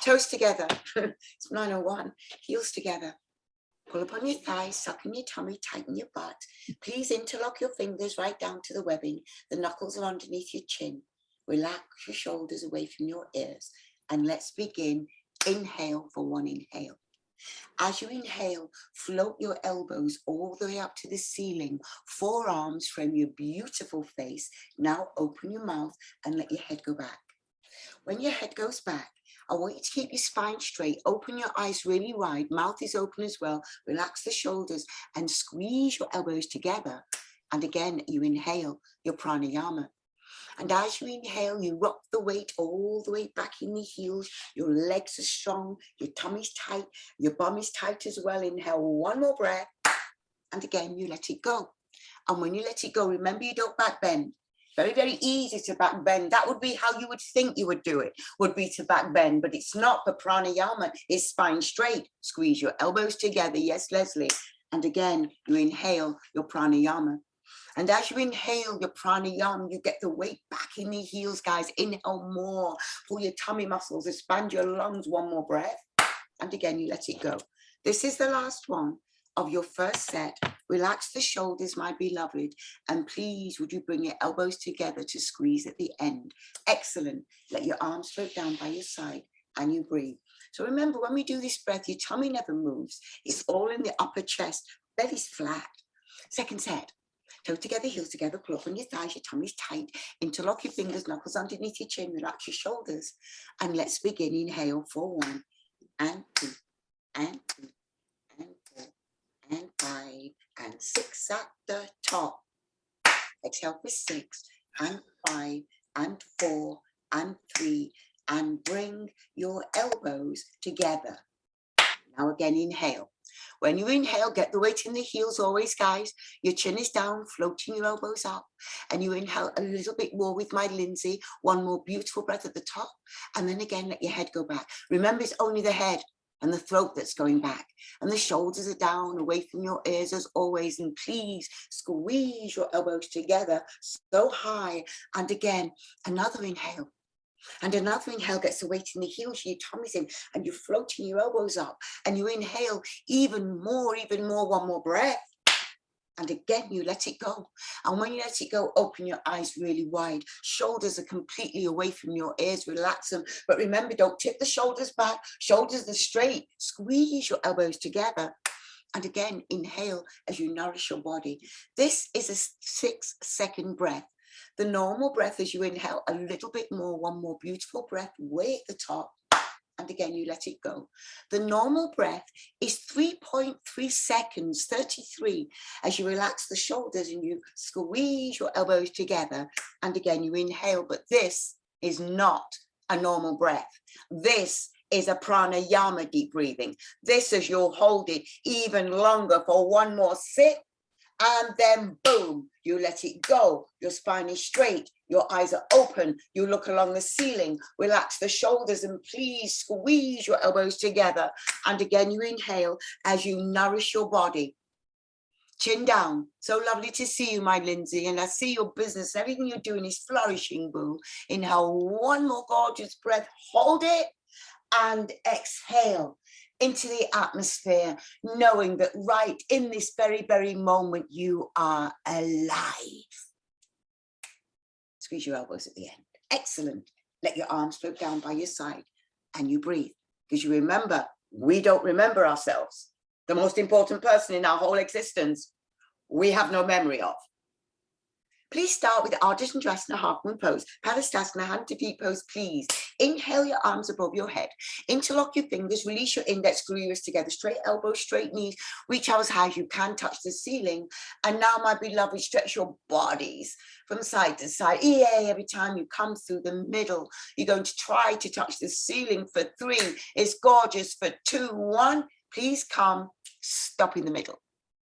Toes together. It's 9:01. Heels together. Pull up on your thighs, suck in your tummy, tighten your butt. Please interlock your fingers right down to the webbing. The knuckles are underneath your chin. Relax your shoulders away from your ears. And let's begin. Inhale for one inhale. As you inhale, float your elbows all the way up to the ceiling. Forearms frame your beautiful face. Now open your mouth and let your head go back. When your head goes back, I want you to keep your spine straight. Open your eyes really wide. Mouth is open as well. Relax the shoulders and squeeze your elbows together. And again, you inhale your pranayama. And as you inhale, you rock the weight all the way back in the heels. Your legs are strong. Your tummy's tight. Your bum is tight as well. Inhale one more breath. And again, you let it go. And when you let it go, remember you don't back bend. Very, very easy to back bend. That would be how you would think you would do it, would be to back bend, but it's not. For pranayama, it's spine straight. Squeeze your elbows together. Yes, Leslie. And again, you inhale your pranayama. And as you inhale your pranayama, you get the weight back in the heels, guys. Inhale more. Pull your tummy muscles, expand your lungs. One more breath. And again, you let it go. This is the last one of your first set. Relax the shoulders, my beloved. And please, would you bring your elbows together to squeeze at the end? Excellent. Let your arms float down by your side and you breathe. So remember, when we do this breath, your tummy never moves. It's all in the upper chest. Belly's flat. Second set. Toes together, heels together, pull up on your thighs, your tummy's tight. Interlock your fingers, knuckles underneath your chin, relax your shoulders. And let's begin. Inhale for 1 and 2 and 3 and 4 and 5 and 6 at the top. Exhale for 6 and 5 and 4 and 3 and bring your elbows together. Now again, inhale. When you inhale, get the weight in the heels always, guys. Your chin is down, floating your elbows up. And you inhale a little bit more with my Lindsay. One more beautiful breath at the top. And then again, let your head go back. Remember, it's only the head and the throat that's going back. And the shoulders are down, away from your ears as always. And please squeeze your elbows together so high. And again, another inhale. And another inhale gets the weight in the heels, your tummy's in, and you're floating your elbows up. And you inhale even more, one more breath. And again, you let it go. And when you let it go, open your eyes really wide. Shoulders are completely away from your ears. Relax them. But remember, don't tip the shoulders back. Shoulders are straight. Squeeze your elbows together. And again, inhale as you nourish your body. This is a 6-second breath. The normal breath is you inhale a little bit more, one more beautiful breath way at the top. And again, you let it go. The normal breath is 3.3 seconds, 33, as you relax the shoulders and you squeeze your elbows together. And again, you inhale, but this is not a normal breath. This is a pranayama deep breathing. This is you'll hold it even longer for one more sip. And then boom, you let it go. Your spine is straight. Your eyes are open. You look along the ceiling. Relax the shoulders and please squeeze your elbows together. And again, you inhale as you nourish your body. Chin down. So lovely to see you, my Lindsay. And I see your business. Everything you're doing is flourishing, boo. Inhale one more gorgeous breath. Hold it and exhale into the atmosphere, knowing that right in this very, very moment, you are alive. Squeeze your elbows at the end. Excellent. Let your arms float down by your side and you breathe. Because you remember, we don't remember ourselves. The most important person in our whole existence, we have no memory of. Please start with Ardha Chandrasana half moon pose, Palastasana hand to feet pose, please. Inhale your arms above your head. Interlock your fingers, release your index, glue your wrists together, straight elbows, straight knees, reach out as high as you can, touch the ceiling. And now, my beloved, stretch your bodies from side to side. Yay, every time you come through the middle, you're going to try to touch the ceiling for 3. It's gorgeous for 2, 1. Please come, stop in the middle.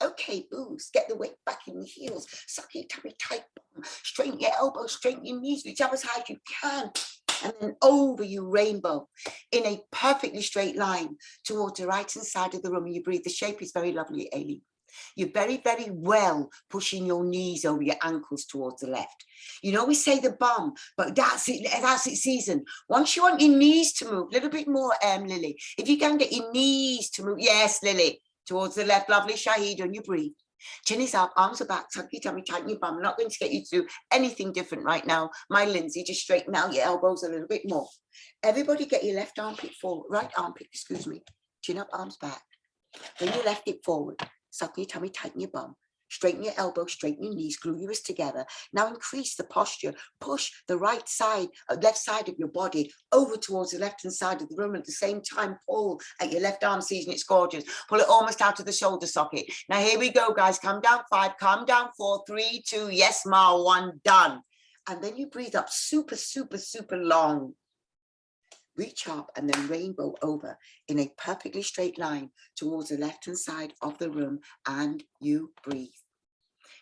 Okay, boos, get the weight back in the heels, suck your tummy tight, straighten your elbows, straighten your knees, reach up as high as you can, and then over you rainbow in a perfectly straight line towards the right hand side of the room. And you breathe. The shape is very lovely, Ailey. You're very, very well pushing your knees over your ankles towards the left. You know, we say the bum, but that's it season. Once you want your knees to move, a little bit more, Lily. If you can get your knees to move, yes, Lily, towards the left, lovely Shahid, and you breathe. Chin is up, arms are back, tuck your tummy, tighten your bum. I'm not going to get you to do anything different right now. My Lindsay, just straighten out your elbows a little bit more. Everybody get your left armpit forward, right armpit, excuse me. Chin up, arms back. Bring your left hip forward. Suck your tummy, tighten your bum. Straighten your elbow, straighten your knees, glue your wrists together. Now increase the posture. Push the right side, left side of your body over towards the left-hand side of the room. At the same time, pull at your left arm, season it's gorgeous. Pull it almost out of the shoulder socket. Now here we go, guys. Come down 5, come down 4, 3, 2, yes, ma, 1, done. And then you breathe up super, super, super long. Reach up and then rainbow over in a perfectly straight line towards the left-hand side of the room, and you breathe.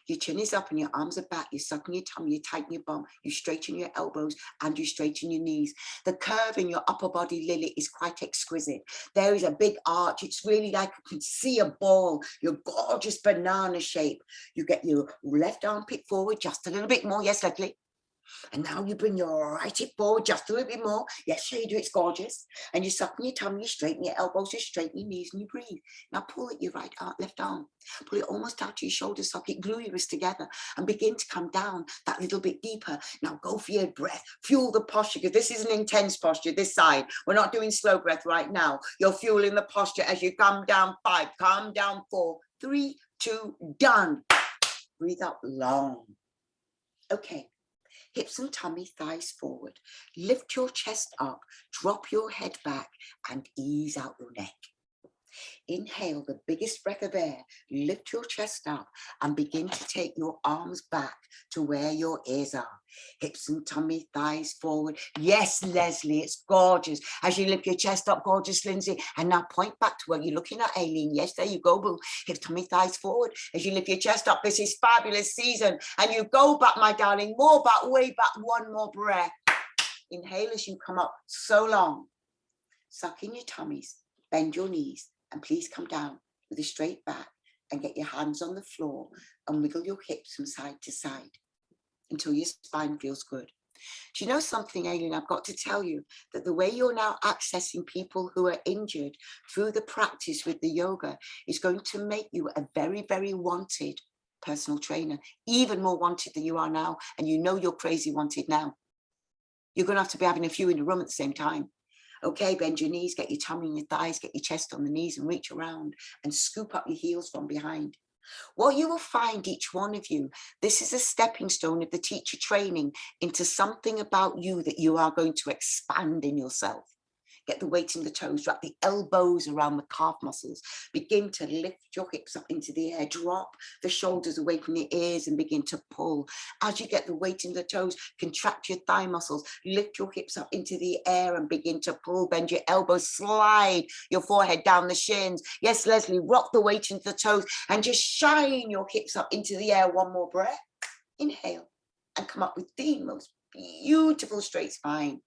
Your chin is up and your arms are back. You're sucking your tummy, you tighten your bum, you straighten your elbows and you straighten your knees. The curve in your upper body, Lily, is quite exquisite. There is a big arch. It's really like you can see a ball, your gorgeous banana shape. You get your left armpit forward just a little bit more. Yes, Leslie. And now you bring your right hip forward just a little bit more. Yes, sure you do. It's gorgeous. And you sucking your tummy, you straighten your elbows, you straighten your knees, and you breathe. Now pull at your left arm. Pull it almost out to your shoulder socket. Glue your wrists together and begin to come down that little bit deeper. Now go for your breath. Fuel the posture, because this is an intense posture, this side. We're not doing slow breath right now. You're fueling the posture as you come down 5, come down 4, 3, 2, done. Breathe out long. Okay. Hips and tummy, thighs forward. Lift your chest up, drop your head back, and ease out your neck. Inhale the biggest breath of air, lift your chest up and begin to take your arms back to where your ears are. Hips and tummy, thighs forward. Yes, Leslie, it's gorgeous. As you lift your chest up, gorgeous, Lindsay. And now point back to where you're looking at, Aileen. Yes, there you go, boo. Hips, tummy, thighs forward. As you lift your chest up, this is fabulous season. And you go back, my darling, more back, way back, one more breath. Inhale as you come up so long. Suck in your tummies, bend your knees. And please come down with a straight back and get your hands on the floor and wiggle your hips from side to side until your spine feels good. Do you know something, Aileen? I've got to tell you that the way you're now accessing people who are injured through the practice with the yoga is going to make you a very, very wanted personal trainer, even more wanted than you are now. And you know you're crazy wanted now. You're going to have to be having a few in the room at the same time. Okay, bend your knees, get your tummy and your thighs, get your chest on the knees and reach around and scoop up your heels from behind. What you will find, each one of you, this is a stepping stone of the teacher training into something about you that you are going to expand in yourself. Get the weight in the toes, wrap the elbows around the calf muscles. Begin to lift your hips up into the air. Drop the shoulders away from your ears and begin to pull. As you get the weight in the toes, contract your thigh muscles. Lift your hips up into the air and begin to pull. Bend your elbows, slide your forehead down the shins. Yes, Leslie, rock the weight into the toes and just shine your hips up into the air. One more breath. Inhale and come up with the most beautiful straight spine.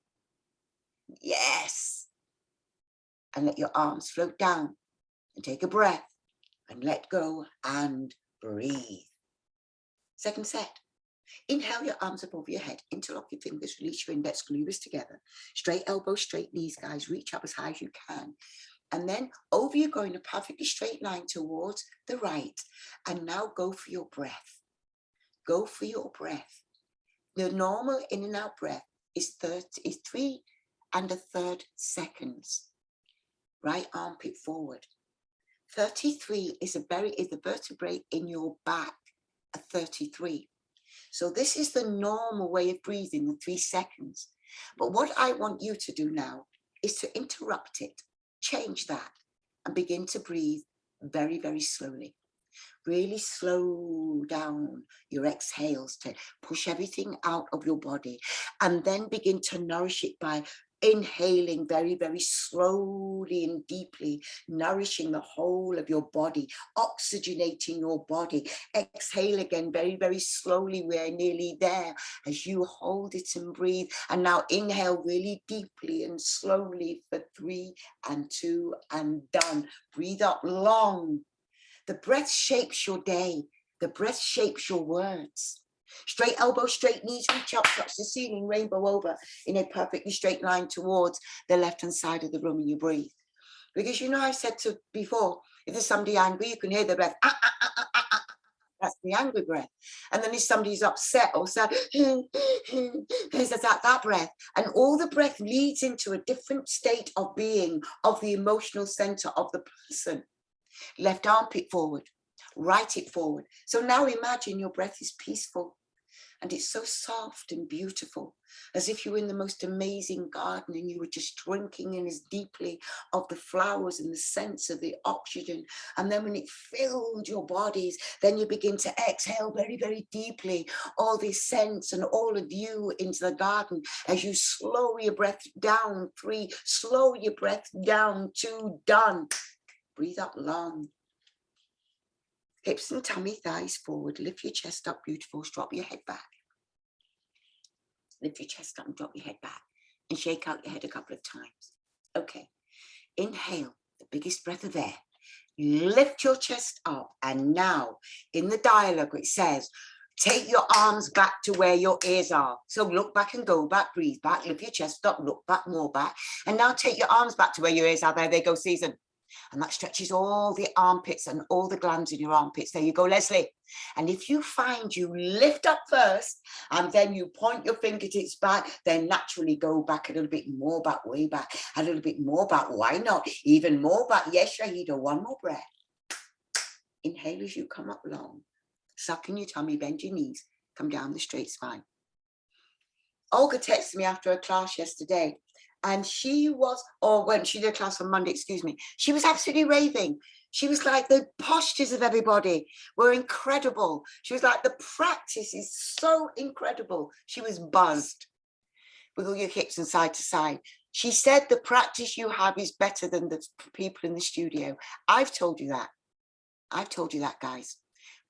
Yes. And let your arms float down and take a breath and let go and breathe. Second set. Inhale your arms above your head, interlock your fingers, release your index, glue your wrists together. Straight elbows, straight knees, guys. Reach up as high as you can. And then over you go in a perfectly straight line towards the right. And now go for your breath. Go for your breath. The normal in and out breath is 3 1/3 seconds. Right armpit forward. 33 is the vertebrae in your back at 33. So this is the normal way of breathing, the 3 seconds. But what I want you to do now is to interrupt it, change that, and begin to breathe very, very slowly. Really slow down your exhales to push everything out of your body, and then begin to nourish it by inhaling very, very slowly and deeply, nourishing the whole of your body, oxygenating your body. Exhale again very, very slowly. We're nearly there as you hold it and breathe. And now inhale really deeply and slowly for 3 and 2 and done. Breathe up long. The breath shapes your day. The breath shapes your words. Straight elbow, straight knees, reach up, touch the ceiling, rainbow over in a perfectly straight line towards the left-hand side of the room, and you breathe. Because you know, I said to before, if there's somebody angry, you can hear the breath. That's the angry breath. And then if somebody's upset or sad, there's that breath. And all the breath leads into a different state of being, of the emotional center of the person. Left armpit forward, right it forward. So now imagine your breath is peaceful. And it's so soft and beautiful, as if you were in the most amazing garden and you were just drinking in as deeply of the flowers and the sense of the oxygen. And then when it filled your bodies, then you begin to exhale very, very deeply, all this sense and all of you into the garden as you slow your breath down. 3, slow your breath down. 2, done. Breathe up long. Hips and tummy, thighs forward. Lift your chest up, beautiful. Drop your head back. Lift your chest up and drop your head back. And shake out your head a couple of times. Okay. Inhale, the biggest breath of air. Lift your chest up. And now, in the dialogue, it says, take your arms back to where your ears are. So look back and go back, breathe back, lift your chest up, look back, more back. And now take your arms back to where your ears are. There they go, Susan. And that stretches all the armpits and all the glands in your armpits. There you go, Leslie. And if you find you lift up first and then you point your fingertips back, then naturally go back a little bit more back, way back, a little bit more back. Why not? Even more back. Yes, Shahida, one more breath. Inhale as you come up long. Suck in your tummy, bend your knees, come down the straight spine. Olga texted me after a class yesterday. And she was, or when she did a class on Monday, excuse me, she was absolutely raving. She was like, the postures of everybody were incredible. She was like, the practice is so incredible. She was buzzed. Wiggle your hips and side to side. She said the practice you have is better than the people in the studio. I've told you that. I've told you that, guys.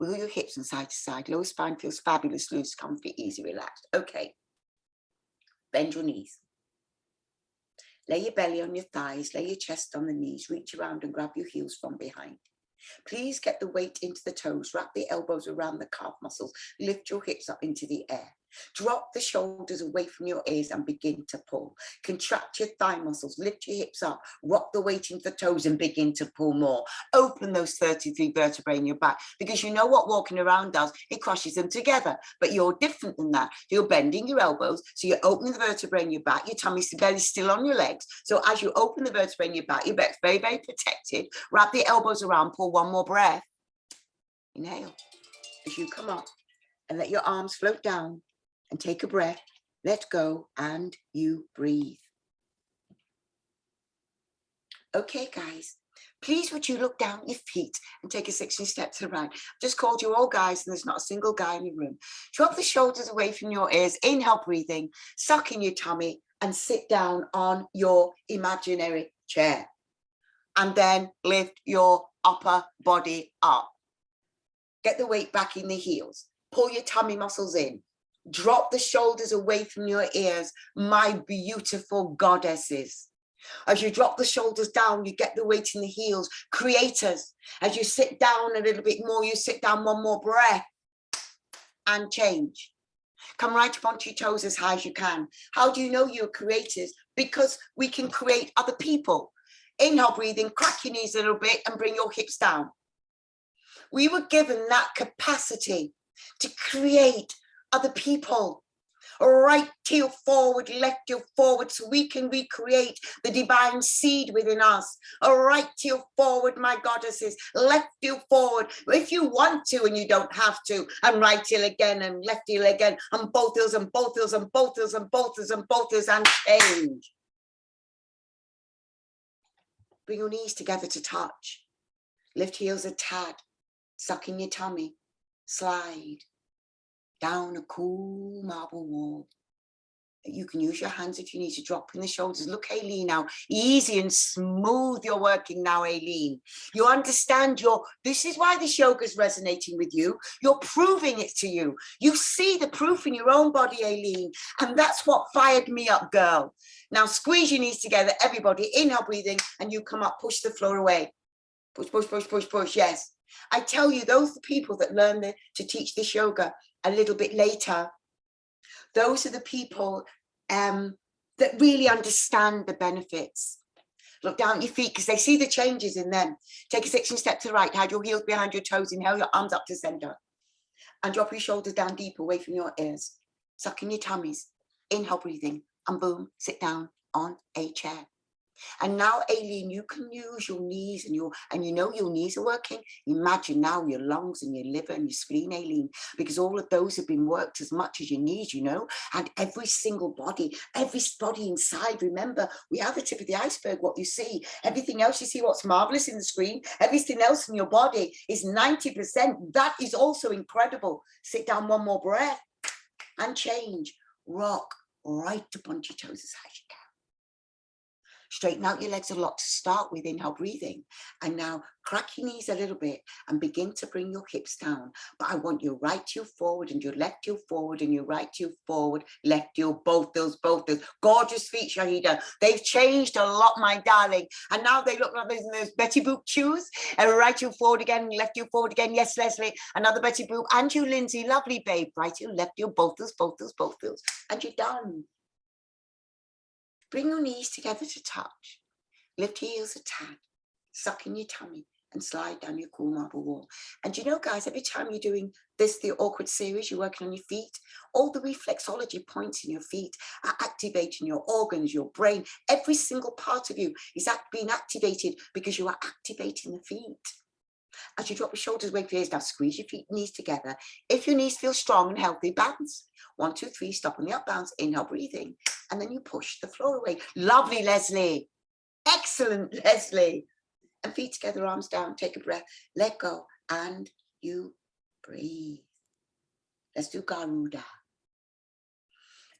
Wiggle your hips and side to side. Lower spine feels fabulous, loose, comfy, easy, relaxed. Okay. Bend your knees. Lay your belly on your thighs, lay your chest on the knees, reach around and grab your heels from behind. Please get the weight into the toes, wrap the elbows around the calf muscles, lift your hips up into the air. Drop the shoulders away from your ears and begin to pull. Contract your thigh muscles, lift your hips up, rock the weight into the toes and begin to pull more. Open those 33 vertebrae in your back, because you know what walking around does? It crushes them together, but you're different than that. You're bending your elbows, so you're opening the vertebrae in your back, your tummy's belly's still on your legs. So as you open the vertebrae in your back's very, very protected. Wrap the elbows around, pull one more breath. Inhale as you come up and let your arms float down. And take a breath, let go, and you breathe. Okay, guys, please would you look down your feet and take a 16 steps to the right. I've just called you all guys and there's not a single guy in the room. Drop the shoulders away from your ears, inhale, breathing, suck in your tummy and sit down on your imaginary chair. And then lift your upper body up. Get the weight back in the heels. Pull your tummy muscles in. Drop the shoulders away from your ears, my beautiful goddesses. As you drop the shoulders down, you get the weight in the heels. Creators, as you sit down a little bit more, you sit down one more breath and change. Come right up onto your toes as high as you can. How do you know you're creators? Because we can create other people. Inhale, breathing, crack your knees a little bit and bring your hips down. We were given that capacity to create other people. Right heel forward, left heel forward, so we can recreate the divine seed within us. Right heel forward, my goddesses, left heel forward if you want to and you don't have to, and right heel again and left heel again, and both heels and both heels and both heels and both heels and both heels, and change. Bring your knees together to touch. Lift heels a tad, suck in your tummy, slide down a cool marble wall. You can use your hands if you need to, drop in the shoulders. Look, Aileen, now easy and smooth you're working now, Aileen. You understand this is why this yoga is resonating with you. You're proving it to you. You see the proof in your own body, Aileen, and that's what fired me up, girl. Now squeeze your knees together, everybody. Inhale, breathing, and you come up, push the floor away. Push, push, push, push, push, yes. I tell you, those are the people that learn to teach this yoga a little bit later. Those are the people that really understand the benefits. Look down at your feet because they see the changes in them. Take a 16 step to the right, hide your heels behind your toes, inhale your arms up to center. And drop your shoulders down deep away from your ears. Suck in your tummies. Inhale, breathing. And boom, sit down on a chair. And now, Aileen, you can use your knees and you know your knees are working. Imagine now your lungs and your liver and your spleen, Aileen, because all of those have been worked as much as your knees, you know, and every body inside. Remember, we are the tip of the iceberg, what you see. Everything else you see, what's marvelous in the screen, everything else in your body is 90%. That is also incredible. Sit down, one more breath and change. Rock right up onto your toes as high as you can. Straighten out your legs a lot to start with, inhale, breathing. And now crack your knees a little bit and begin to bring your hips down. But I want your right heel forward and your left heel forward and your right heel forward, left heel, both those. Gorgeous feet, Shahida. They've changed a lot, my darling. And now they look like those Betty Boop shoes. And right heel forward again, left heel forward again. Yes, Leslie. Another Betty Boop. And you, Lindsay. Lovely, babe. Right heel, left heel, both those. And you're done. Bring your knees together to touch. Lift your heels a tad. Suck in your tummy and slide down your cool marble wall. And you know, guys, every time you're doing this, the awkward series, you're working on your feet, all the reflexology points in your feet are activating your organs, your brain. Every single part of you is being activated because you are activating the feet. As you drop your shoulders away from your ears, now squeeze your feet, knees together. If your knees feel strong and healthy, bounce. 1, 2, 3, stop on the up bounce, inhale, breathing. And then you push the floor away. Lovely, Leslie. Excellent, Leslie. And feet together, arms down, take a breath, let go, and you breathe. Let's do Garuda.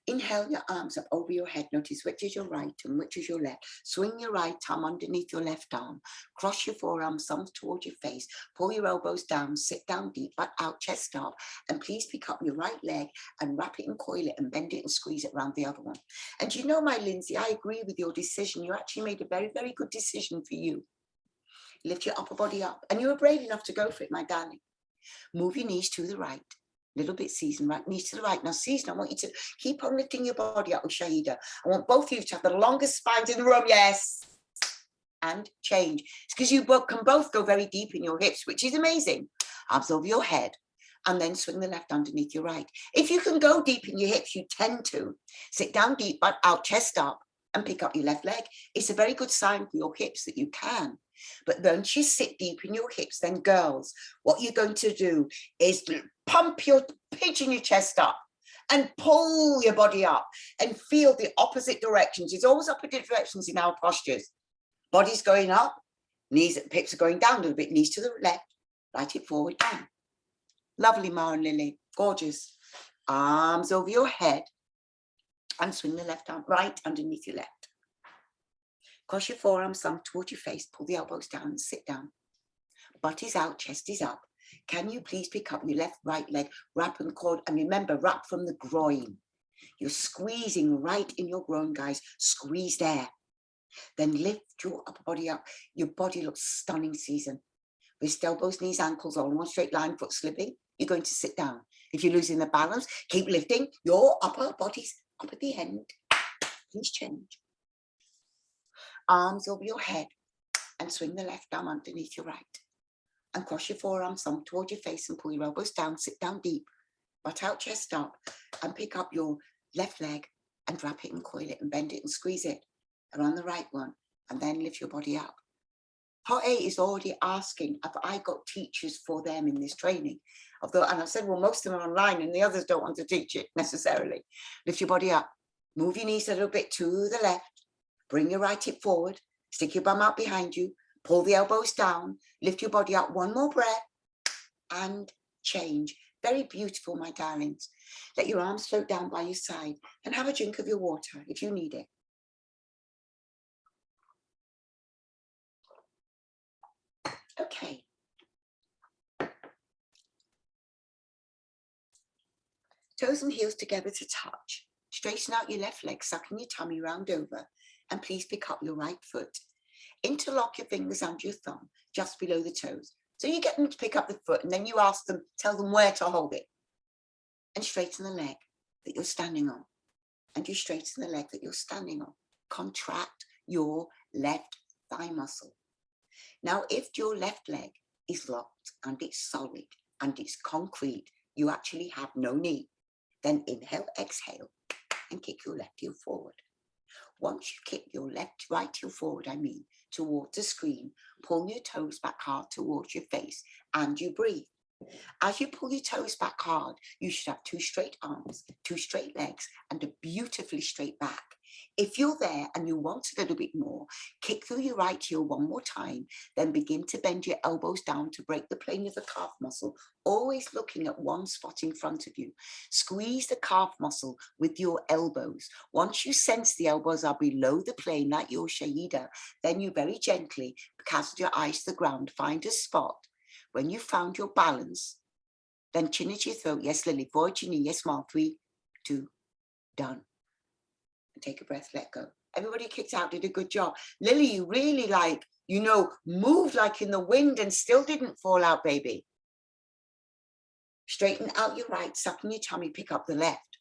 Inhale your arms up over your head. Notice which is your right and which is your left. Swing your right arm underneath your left arm. Cross your forearms, thumbs towards your face. Pull your elbows down, sit down deep, butt out, chest up. And please pick up your right leg and wrap it and coil it and bend it and squeeze it around the other one. And you know, my Lindsay, I agree with your decision. You actually made a very, very good decision for you. Lift your upper body up. And you were brave enough to go for it, my darling. Move your knees to the right. Little bit season, right, knees to the right. Now, season, I want you to keep on lifting your body up with Shahida. I want both of you to have the longest spines in the room, yes. And change. It's because you can both go very deep in your hips, which is amazing. Arms over your head, and then swing the left underneath your right. If you can go deep in your hips, you tend to. Sit down deep, butt out, chest up, and pick up your left leg. It's a very good sign for your hips that you can. But once you sit deep in your hips, then girls, what you're going to do is pigeon your chest up and pull your body up and feel the opposite directions. It's always opposite directions in our postures. Body's going up, knees, hips are going down a little bit, knees to the left, right hip forward, down. Lovely, Ma and Lily, gorgeous. Arms over your head and swing the left arm right underneath your left. Cross your forearms, thumb towards your face, pull the elbows down and sit down. Butt is out, chest is up. Can you please pick up your left, right leg, wrap and cord, and remember, wrap from the groin. You're squeezing right in your groin, guys. Squeeze there. Then lift your upper body up. Your body looks stunning, Season. Wrist, elbows, knees, ankles, all in one straight line, foot slipping. You're going to sit down. If you're losing the balance, keep lifting your upper bodies up at the end. Please change. Arms over your head and swing the left arm underneath your right. And cross your forearms, thumb towards your face and pull your elbows down, sit down deep, butt out, chest up, and pick up your left leg and wrap it and coil it and bend it and squeeze it around the right one, and then lift your body up. Part A is already asking if I got teachers for them in this training. And I said, well, most of them are online and the others don't want to teach it necessarily. Lift your body up, move your knees a little bit to the left, bring your right hip forward, stick your bum out behind you, pull the elbows down, lift your body up, one more breath, and change. Very beautiful, my darlings. Let your arms float down by your side and have a drink of your water if you need it. Okay. Toes and heels together to touch. Straighten out your left leg, sucking your tummy round over, and please pick up your right foot. Interlock your fingers under your thumb, just below the toes. So you get them to pick up the foot and then you ask them, tell them where to hold it. And straighten the leg that you're standing on. And you straighten the leg that you're standing on. Contract your left thigh muscle. Now, if your left leg is locked and it's solid and it's concrete, you actually have no knee, then inhale, exhale, and kick your left heel forward. Once you kick your right heel forward, towards the screen, pull your toes back hard towards your face and you breathe. As you pull your toes back hard, you should have 2 straight arms, 2 straight legs, and a beautifully straight back. If you're there and you want a little bit more, kick through your right heel one more time, then begin to bend your elbows down to break the plane of the calf muscle, always looking at one spot in front of you. Squeeze the calf muscle with your elbows. Once you sense the elbows are below the plane, like your Shahida, then you very gently cast your eyes to the ground, find a spot. When you found your balance, then chin at your throat. Yes, Lily, forward your knee. Yes, Mom. 3, 2, done. And take a breath, let go. Everybody kicked out, did a good job. Lily, you really moved like in the wind and still didn't fall out, baby. Straighten out your right, suck in your tummy, pick up the left.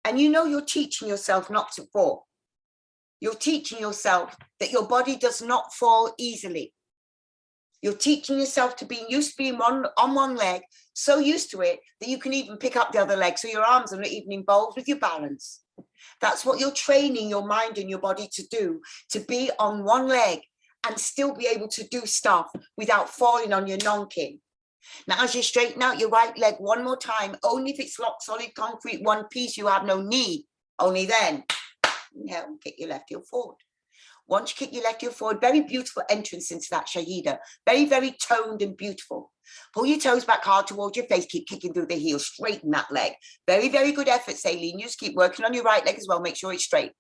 And you're teaching yourself not to fall. You're teaching yourself that your body does not fall easily. You're teaching yourself to be used to being on one leg, so used to it that you can even pick up the other leg, so your arms are not even involved with your balance. That's what you're training your mind and your body to do, to be on one leg and still be able to do stuff without falling on your nonkin. Now, as you straighten out your right leg one more time, only if it's locked solid concrete, one piece, you have no knee. Only then, inhale, kick your left heel forward. Once you kick your left heel forward, very beautiful entrance into that Shahida. Very, very toned and beautiful. Pull your toes back hard towards your face. Keep kicking through the heel. Straighten that leg. Very, very good effort, Saline. You just keep working on your right leg as well. Make sure it's straight.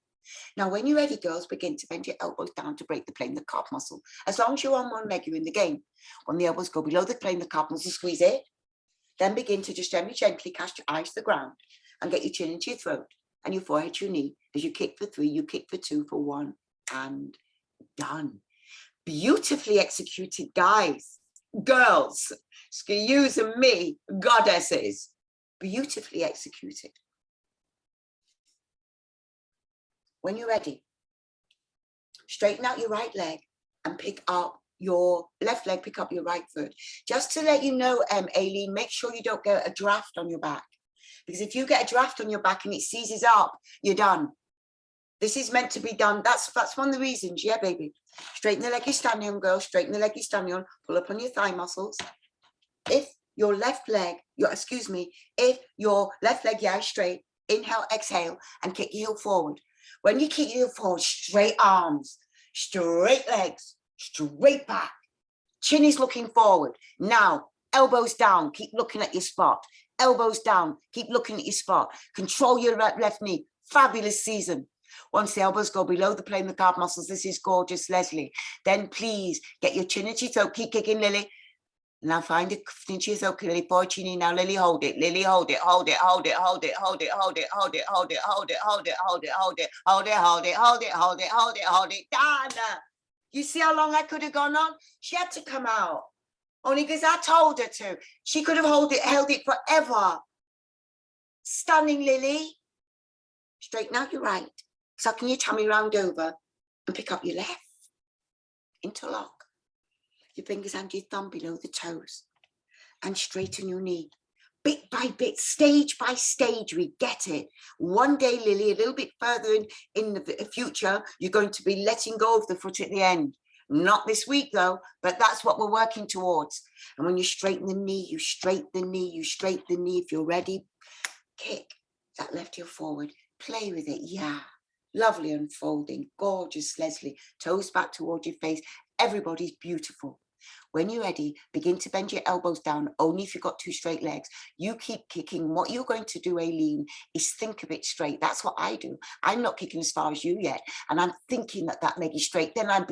Now, when you're ready, girls, begin to bend your elbows down to break the plane of the calf muscle. As long as you're on one leg, you're in the game. When the elbows go below the plane of the calf muscle, squeeze it. Then begin to just gently cast your eyes to the ground and get your chin into your throat and your forehead to your knee. As you kick for 3, you kick for 2, for 1. And done. Beautifully executed, guys, girls, excuse me, goddesses, beautifully executed. When you're ready, straighten out your right leg and pick up your left leg, pick up your right foot. Just to let you know, Aileen, make sure you don't get a draft on your back, because if you get a draft on your back and it seizes up, you're done. This is meant to be done. That's one of the reasons. Yeah, baby. Straighten the leg you're standing on, girl. Straighten the leg you're standing on. Pull up on your thigh muscles. If your left leg, if your left leg, straight, inhale, exhale, and kick your heel forward. When you kick your heel forward, straight arms, straight legs, straight back. Chin is looking forward. Now, elbows down. Keep looking at your spot. Elbows down. Keep looking at your spot. Control your left knee. Fabulous season. Once the elbows go below the plane of the calf muscles, this is gorgeous, Leslie. Then please get your chin into your throat. Keep kicking, Lily. Now find it into your throat, Lily. Forward your knee. Now, Lily, hold it. Lily, hold it. Hold it. Hold it. Hold it. Hold it. Hold it. Hold it. Hold it. Hold it. Hold it. Hold it. Hold it. Hold it. Hold it. Hold it. Hold it. Hold it. Hold it. Dana. You see how long I could have gone on? She had to come out. Only because I told her to. She could have held it forever. Stunning, Lily. Straighten out your right. Sucking your tummy round over and pick up your left. Interlock. Your fingers under your thumb below the toes. And straighten your knee. Bit by bit, stage by stage, we get it. One day, Lily, a little bit further in the future, you're going to be letting go of the foot at the end. Not this week, though, but that's what we're working towards. And when you straighten the knee, you straighten the knee, you straighten the knee. If you're ready, kick that left heel forward. Play with it, yeah. Lovely unfolding, gorgeous, Leslie. Toes back towards your face. Everybody's beautiful. When you're ready, begin to bend your elbows down, only if you've got 2 straight legs. You keep kicking. What you're going to do, Aileen, is think of it straight. That's what I do. I'm not kicking as far as you yet. And I'm thinking that leg is straight. Then I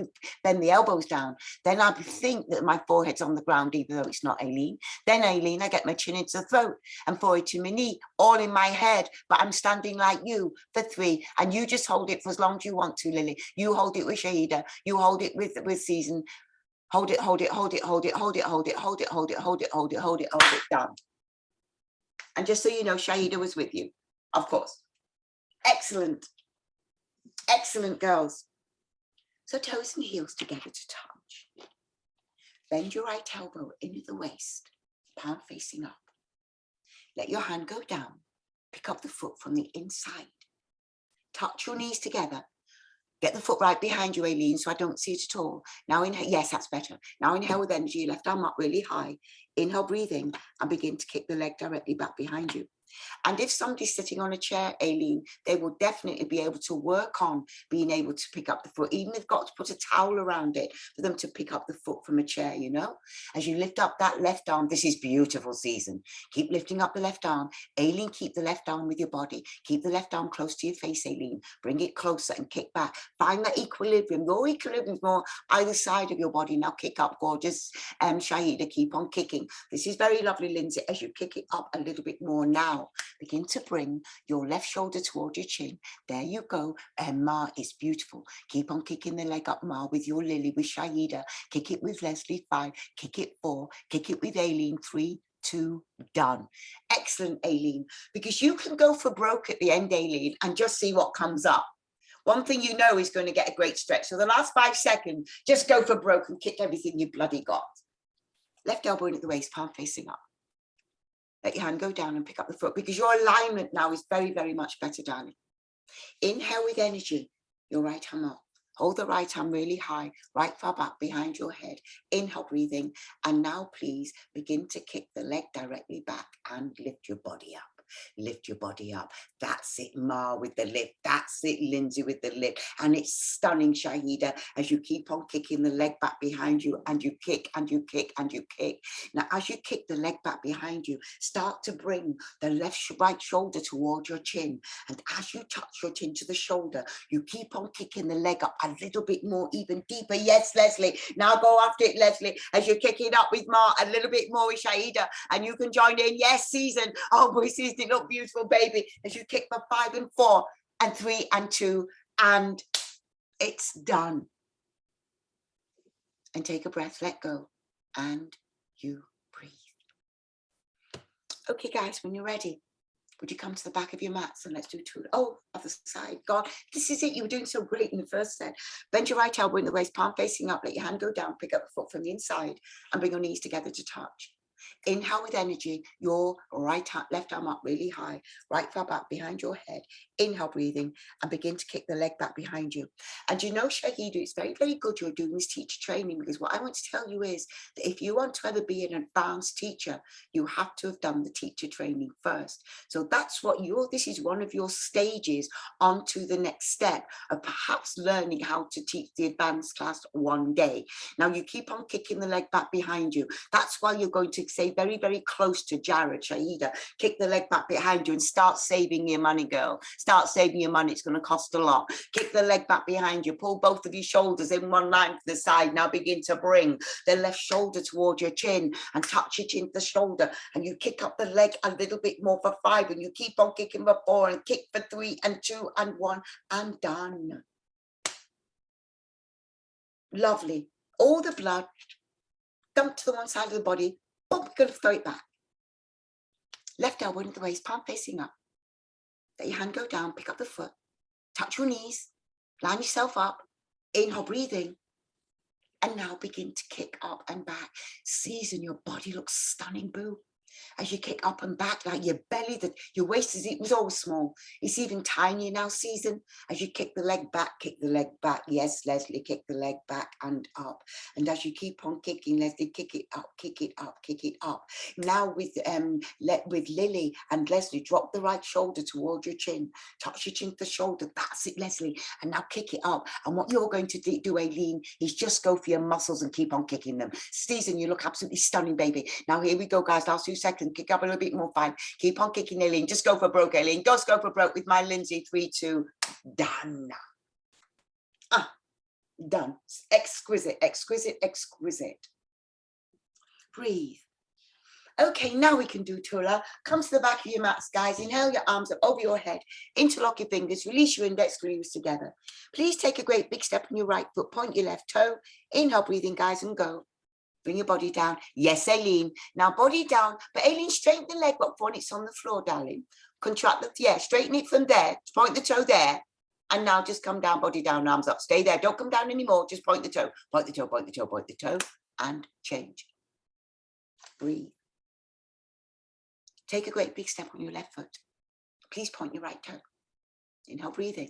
bend the elbows down. Then I think that my forehead's on the ground, even though it's not, Aileen. Then, Aileen, I get my chin into the throat and forward to my knee, all in my head. But I'm standing like you for 3. And you just hold it for as long as you want to, Lily. You hold it with Shahida. You hold it with Season. Hold it, hold it, hold it, hold it, hold it, hold it, hold it, hold it, hold it, hold it, hold it, hold it, done. And just so you know, Shahida was with you, of course. Excellent. Excellent, girls. So toes and heels together to touch. Bend your right elbow into the waist, palm facing up. Let your hand go down. Pick up the foot from the inside. Touch your knees together. Get the foot right behind you, Aileen, so I don't see it at all. Now inhale, yes, that's better. Now inhale with energy, left arm up really high. Inhale, breathing, and begin to kick the leg directly back behind you. And if somebody's sitting on a chair, Aileen, they will definitely be able to work on being able to pick up the foot. Even if they've got to put a towel around it for them to pick up the foot from a chair, you know? As you lift up that left arm, this is beautiful, Season. Keep lifting up the left arm. Aileen, keep the left arm with your body. Keep the left arm close to your face, Aileen. Bring it closer and kick back. Find that equilibrium. Your equilibrium is more either side of your body. Now kick up, gorgeous. Shahida, keep on kicking. This is very lovely, Lindsay, as you kick it up a little bit more now. Begin to bring your left shoulder toward your chin. There you go. And Ma, it's beautiful. Keep on kicking the leg up, Ma, with your Lily, with Shahida. Kick it with Leslie, 5. Kick it 4. Kick it with Aileen, 3, 2, done. Excellent, Aileen. Because you can go for broke at the end, Aileen, and just see what comes up. One thing you know is going to get a great stretch. So the last 5 seconds, just go for broke and kick everything you bloody got. Left elbow in at the waist, palm facing up. Let your hand go down and pick up the foot because your alignment now is very, very much better, darling. Inhale with energy, your right arm up. Hold the right arm really high, right far back behind your head. Inhale, breathing. And now please begin to kick the leg directly back and lift your body up. Lift your body up. That's it, Ma, with the lift. That's it, Lindsay, with the lift. And it's stunning, Shahida, as you keep on kicking the leg back behind you and you kick and you kick and you kick. Now, as you kick the leg back behind you, start to bring the right shoulder toward your chin. And as you touch your chin to the shoulder, you keep on kicking the leg up a little bit more, even deeper. Yes, Leslie. Now go after it, Leslie, as you kick it up with Ma a little bit more with Shahida. And you can join in. Yes, Season. Oh, boy, Season. Look beautiful, baby, as you kick for 5 and 4 and 3 and 2, and it's done. And take a breath, let go, and you breathe. Okay, guys, when you're ready, would you come to the back of your mats and let's do 2. Oh, other side. God, this is it. You were doing so great in the first set. Bend your right elbow in the waist, palm facing up. Let your hand go down. Pick up the foot from the inside and bring your knees together to touch. Inhale with energy, your left arm up really high, right far back behind your head. Inhale, breathing, and begin to kick the leg back behind you. And you know, Shahida, it's very, very good you're doing this teacher training, because what I want to tell you is that if you want to ever be an advanced teacher, you have to have done the teacher training first. So that's what this is one of your stages onto the next step of perhaps learning how to teach the advanced class one day. Now you keep on kicking the leg back behind you. That's why you're going to say very, very close to Jared, Shahida, kick the leg back behind you and start saving your money, girl. Start saving your money. It's going to cost a lot. Kick the leg back behind you. Pull both of your shoulders in one line to the side. Now begin to bring the left shoulder toward your chin and touch your chin to the shoulder. And you kick up the leg a little bit more for 5. And you keep on kicking for 4 and kick for 3 and 2 and 1 and done. Lovely. All the blood dumped to the one side of the body. Oh, we're going to throw it back. Left elbow into the waist, palm facing up. Let your hand go down, pick up the foot, touch your knees, line yourself up, inhale, breathing, and now begin to kick up and back. Season, your body looks stunning, boo. As you kick up and back, like your belly, your waist it was always small. It's even tinier now, Season. As you kick the leg back, kick the leg back. Yes, Leslie, kick the leg back and up. And as you keep on kicking, Leslie, kick it up, kick it up, kick it up. Now with Lily and Leslie, drop the right shoulder toward your chin. Touch your chin to the shoulder. That's it, Leslie. And now kick it up. And what you're going to do, Aileen, is just go for your muscles and keep on kicking them. Season, you look absolutely stunning, baby. Now here we go, guys. Last 2 seconds. Kick up a little bit more, 5. Keep on kicking, Aileen. Just go for broke, Aileen. Just go for broke with my Lindsay. 3, 2, done. Done. Exquisite, exquisite, exquisite. Breathe. Okay, now we can do Tula. Come to the back of your mats, guys. Inhale your arms up over your head. Interlock your fingers. Release your index screws together. Please take a great big step on your right foot. Point your left toe. Inhale, breathe in, guys, and go. Bring your body down. Yes, Aileen. Now body down. But Aileen, straighten the leg up when it's on the floor, darling. Contract the, yeah, straighten it from there. Point the toe there. And now just come down, body down, arms up. Stay there. Don't come down anymore. Just point the toe. Point the toe, point the toe, point the toe. And change. Breathe. Take a great big step on your left foot. Please point your right toe. Inhale, breathe in.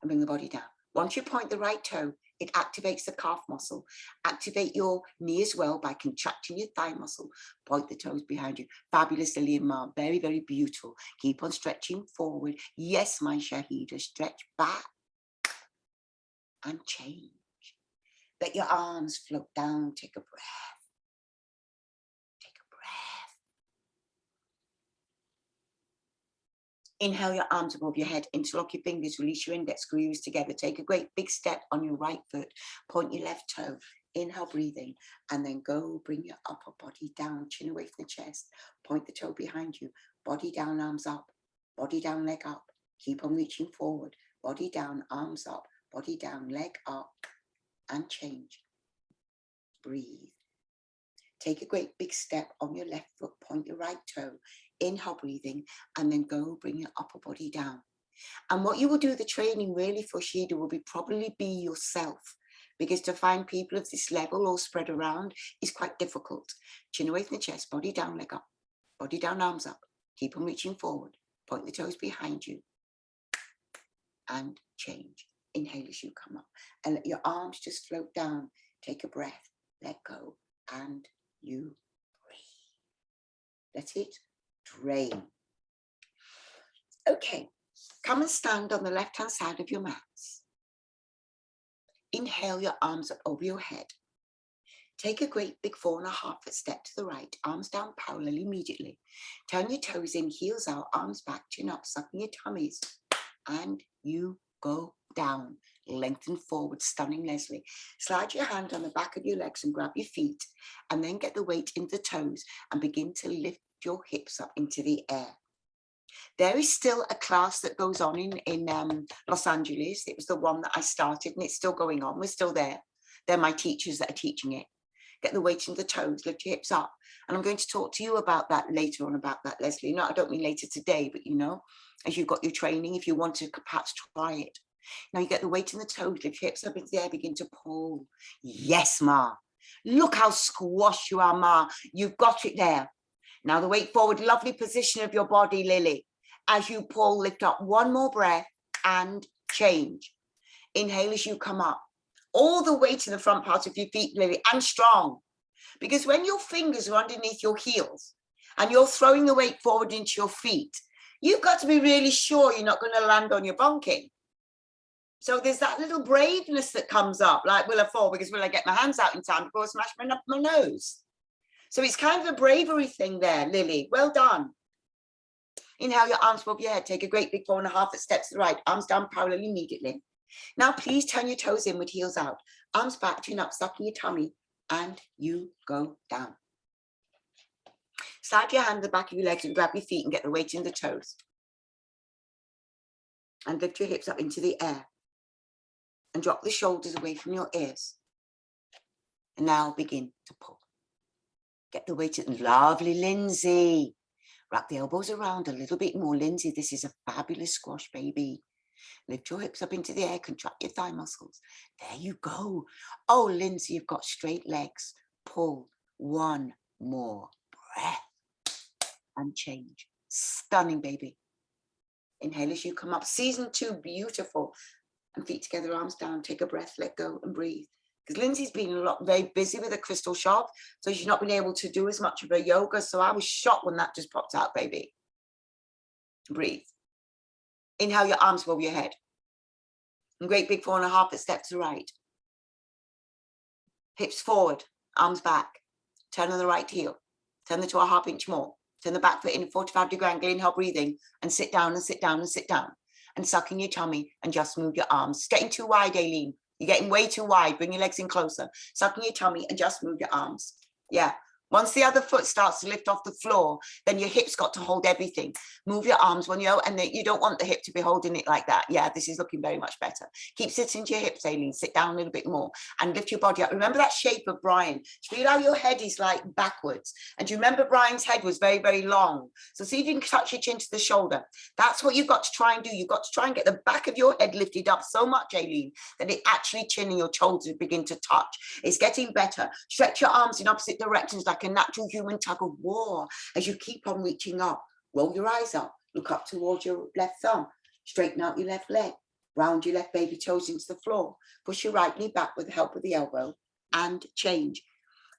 And bring the body down. Once you point the right toe, it activates the calf muscle. Activate your knee as well by contracting your thigh muscle. Point the toes behind you. Fabulous, Lily and Ma. Very, very beautiful. Keep on stretching forward. Yes, my Shahida. Stretch back and change. Let your arms float down. Take a breath. Inhale your arms above your head, interlock your fingers, release your index screws together. Take a great big step on your right foot, point your left toe. Inhale, breathing, and then go bring your upper body down, chin away from the chest. Point the toe behind you, body down, arms up, body down, leg up. Keep on reaching forward, body down, arms up, body down, leg up, and change. Breathe. Take a great big step on your left foot, point your right toe. Inhale, breathing, and then go bring your upper body down. And what you will do the training really for Shida will be probably be yourself, because to find people of this level all spread around is quite difficult. Chin away from the chest, body down, leg up, body down, arms up. Keep on reaching forward, point the toes behind you, and change. Inhale as you come up, and let your arms just float down. Take a breath, let go, and you breathe. That's it. Drain. Okay, come and stand on the left-hand side of your mats. Inhale your arms up over your head. Take a great big 4.5 foot step to the right, arms down parallel immediately. Turn your toes in, heels out, arms back, chin up, sucking your tummies, and you go down. Lengthen forward, stunning Leslie. Slide your hand on the back of your legs and grab your feet, and then get the weight into the toes and begin to lift your hips up into the air. There is still a class that goes on in Los Angeles. It was the one that I started and it's still going on. We're still there. They're my teachers that are teaching it. Get the weight into the toes, lift your hips up. And I'm going to talk to you about that later on, about that, Leslie. No, I don't mean later today, but you know, as you've got your training, if you want to perhaps try it. Now you get the weight in the toes, lift your hips up into the air, begin to pull. Yes, Ma. Look how squashed you are, Ma. You've got it there. Now the weight forward, lovely position of your body, Lily. As you pull, lift up, one more breath and change. Inhale as you come up. All the weight in the front part of your feet, Lily, and strong. Because when your fingers are underneath your heels and you're throwing the weight forward into your feet, you've got to be really sure you're not going to land on your bonking. So there's that little braveness that comes up, like, will I fall? Because will I get my hands out in time before I smash my nose? So it's kind of a bravery thing there, Lily. Well done. Inhale your arms above your head. Take a great big 4.5 foot steps to the right. Arms down parallel immediately. Now please turn your toes inward, heels out. Arms back, chin up, sucking your tummy, and you go down. Slide your hand to the back of your legs and grab your feet and get the weight in the toes. And lift your hips up into the air. And drop the shoulders away from your ears. And now begin to pull. Get the weight in. Lovely, Lindsay. Wrap the elbows around a little bit more, Lindsay. This is a fabulous squash, baby. Lift your hips up into the air, contract your thigh muscles. There you go. Oh, Lindsay, you've got straight legs. Pull. One more breath and change. Stunning, baby. Inhale as you come up. Season 2, beautiful. And feet together, arms down. Take a breath, let go and breathe. Because Lindsay's been very busy with a crystal shop, so she's not been able to do as much of her yoga. So I was shocked when that just popped out, baby. Breathe. Inhale your arms above your head. And great big 4.5 foot step to the right. Hips forward, arms back. Turn on the right heel. Turn the toe 1/2 inch more. Turn the back foot in a 45-degree angle. Inhale, breathing, and sit down and sit down and sit down. And suck in your tummy and just move your arms. It's getting too wide, Aileen. You're getting way too wide. Bring your legs in closer. Suck in your tummy and just move your arms. Yeah. Once the other foot starts to lift off the floor, then your hips got to hold everything. Move your arms when you're, and you don't want the hip to be holding it like that. Yeah, this is looking very much better. Keep sitting to your hips, Aileen. Sit down a little bit more and lift your body up. Remember that shape of Brian. Feel how your head is like backwards. And do you remember Brian's head was very, very long? So see if you can touch your chin to the shoulder. That's what you've got to try and do. You've got to try and get the back of your head lifted up so much, Aileen, that it actually chin and your shoulders begin to touch. It's getting better. Stretch your arms in opposite directions like a natural human tug of war as you keep on reaching up. Roll your eyes up, look up towards your left thumb, straighten out your left leg, round your left baby toes into the floor, push your right knee back with the help of the elbow and change.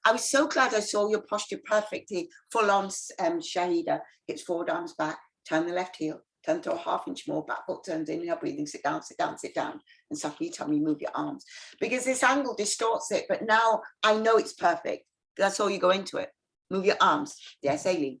I was so glad I saw your posture perfectly, full on Shahida, hips forward, arms back, turn the left heel, turn to a half inch more, back foot turns in, inhale, breathing, sit down, sit down, sit down, and suck your tummy, move your arms. Because this angle distorts it, but now I know it's perfect. That's all you go into it. Move your arms. Yes, Aileen.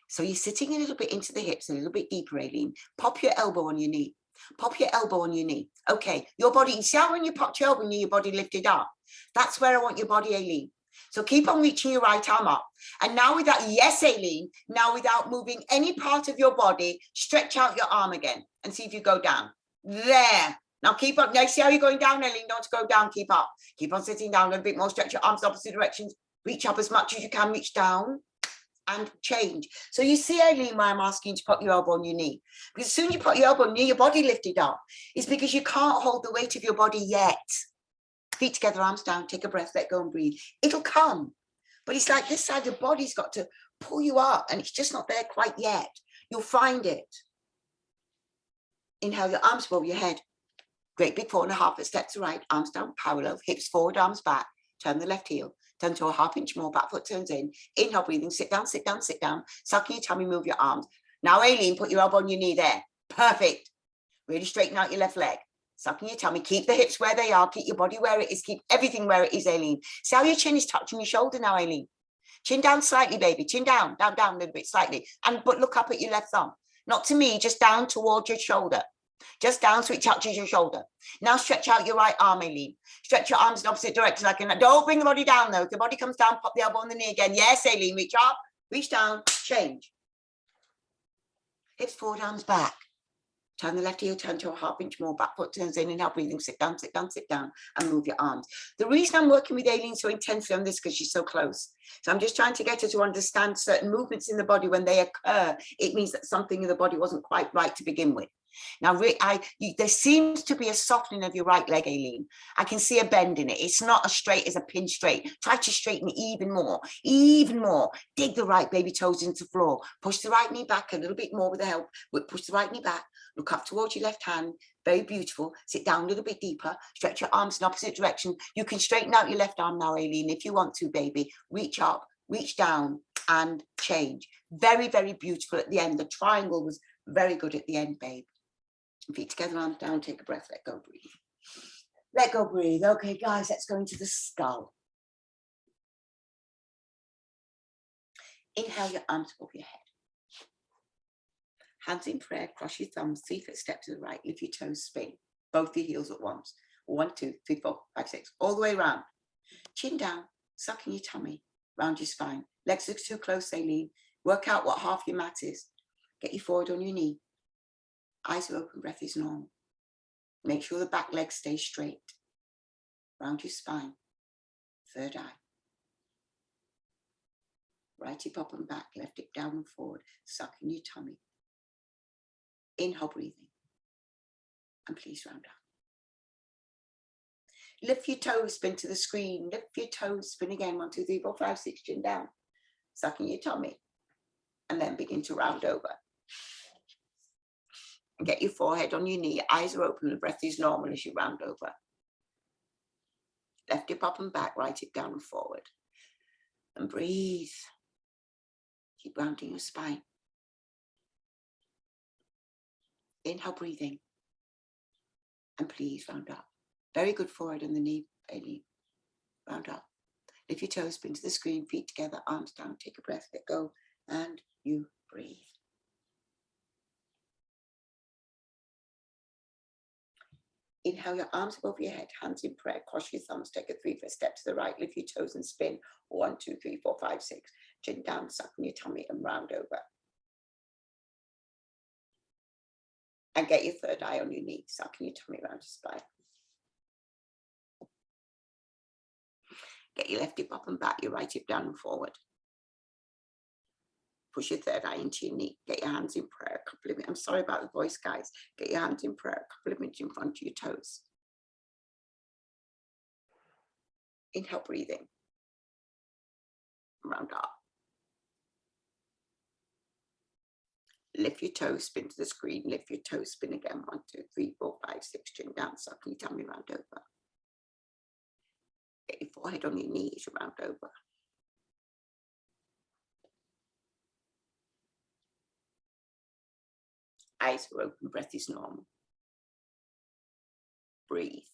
So you're sitting a little bit into the hips, a little bit deeper, Aileen. Pop your elbow on your knee. Pop your elbow on your knee. Okay, your body, see how when you pop your elbow on your body lifted up? That's where I want your body, Aileen. So keep on reaching your right arm up. And now with that, yes, Aileen, now without moving any part of your body, stretch out your arm again and see if you go down. There. Now keep up. Now see how you're going down, Aileen? Don't go down, keep up. Keep on sitting down a little bit more, stretch your arms opposite directions. Reach up as much as you can, reach down and change. So you see, Aileen, why I'm asking you to put your elbow on your knee. Because as soon as you put your elbow on your knee, your body lifted up. It's because you can't hold the weight of your body yet. Feet together, arms down, take a breath, let go and breathe. It'll come. But it's like this side of the body's got to pull you up and it's just not there quite yet. You'll find it. Inhale, your arms above your head. Great big 4.5 foot step to right, arms down, parallel, hips forward, arms back, turn the left heel. Turn to a half inch more, back foot turns in. Inhale, breathing, sit down, sit down, sit down. Suck your tummy, move your arms. Now, Aileen, put your elbow on your knee there. Perfect. Really straighten out your left leg. Sucking your tummy, keep the hips where they are, keep your body where it is, keep everything where it is, Aileen. See how your chin is touching your shoulder now, Aileen. Chin down slightly, baby. Chin down, down, down a little bit, slightly. But look up at your left thumb. Not to me, just down towards your shoulder. Just down so it touches your shoulder. Now stretch out your right arm, Aileen. Stretch your arms in opposite directions. Like don't bring the body down though. If the body comes down, pop the elbow on the knee again. Yes, Aileen, reach up, reach down, change. Hips forward, arms back. Turn the left heel, turn to a half inch more, back foot turns in, inhale, breathing, sit down, sit down, sit down, and move your arms. The reason I'm working with Aileen so intensely on this is because she's so close. So I'm just trying to get her to understand certain movements in the body when they occur. It means that something in the body wasn't quite right to begin with. Now, there seems to be a softening of your right leg, Aileen. I can see a bend in it. It's not as straight as a pin straight. Try to straighten it even more, even more. Dig the right baby toes into the floor. Push the right knee back a little bit more with the help. Push the right knee back. Look up towards your left hand. Very beautiful. Sit down a little bit deeper. Stretch your arms in opposite direction. You can straighten out your left arm now, Aileen, if you want to, baby. Reach up, reach down, and change. Very, very beautiful at the end. The triangle was very good at the end, babe. Feet together, arms down, take a breath, let go, breathe. Let go, breathe. Okay, guys, let's go into the skull. Inhale your arms above your head. Hands in prayer, cross your thumbs, 3 foot step to the right, lift your toes, spin. Both your heels at once. 1, 2, 3, 4, 5, 6, all the way around. Chin down, sucking your tummy, round your spine. Legs look too close, Aileen. Work out what half your mat is. Get you forward on your knee. Eyes are open, breath is normal. Make sure the back leg stays straight. Round your spine. Third eye. Right hip up and back, left hip down and forward, sucking your tummy. Inhale, breathing. And please round up. Lift your toes, spin to the screen. Lift your toes, spin again. 1, 2, 3, 4, 5, 6, chin down. Sucking your tummy. And then begin to round over. And get your forehead on your knee, eyes are open, the breath is normal as you round over. Left hip up and back, right hip down and forward. And breathe. Keep rounding your spine. Inhale, breathing. And please round up. Very good forward on the knee, Aileen. Round up. Lift your toes, spin to the screen, feet together, arms down, take a breath, let go, and you breathe. Inhale your arms above your head, hands in prayer, cross your thumbs, take a 3-4 step to the right, lift your toes and spin. 1, 2, 3, 4, 5, 6. Chin down, suck in your tummy and round over. And get your third eye on your knee, suck in your tummy around your spine. Get your left hip up and back, your right hip down and forward. Push your third eye into your knee. Get your hands in prayer, a couple of minutes. I'm sorry about the voice, guys. Get your hands in prayer, a couple of minutes in front of your toes. Inhale, breathing. Round up. Lift your toes, spin to the screen. Lift your toes, spin again. 1, 2, 3, 4, 5, 6. Chin down, suck in your tummy, round over. Get your forehead on your knees, round over. Eyes are open, breath is normal. Breathe.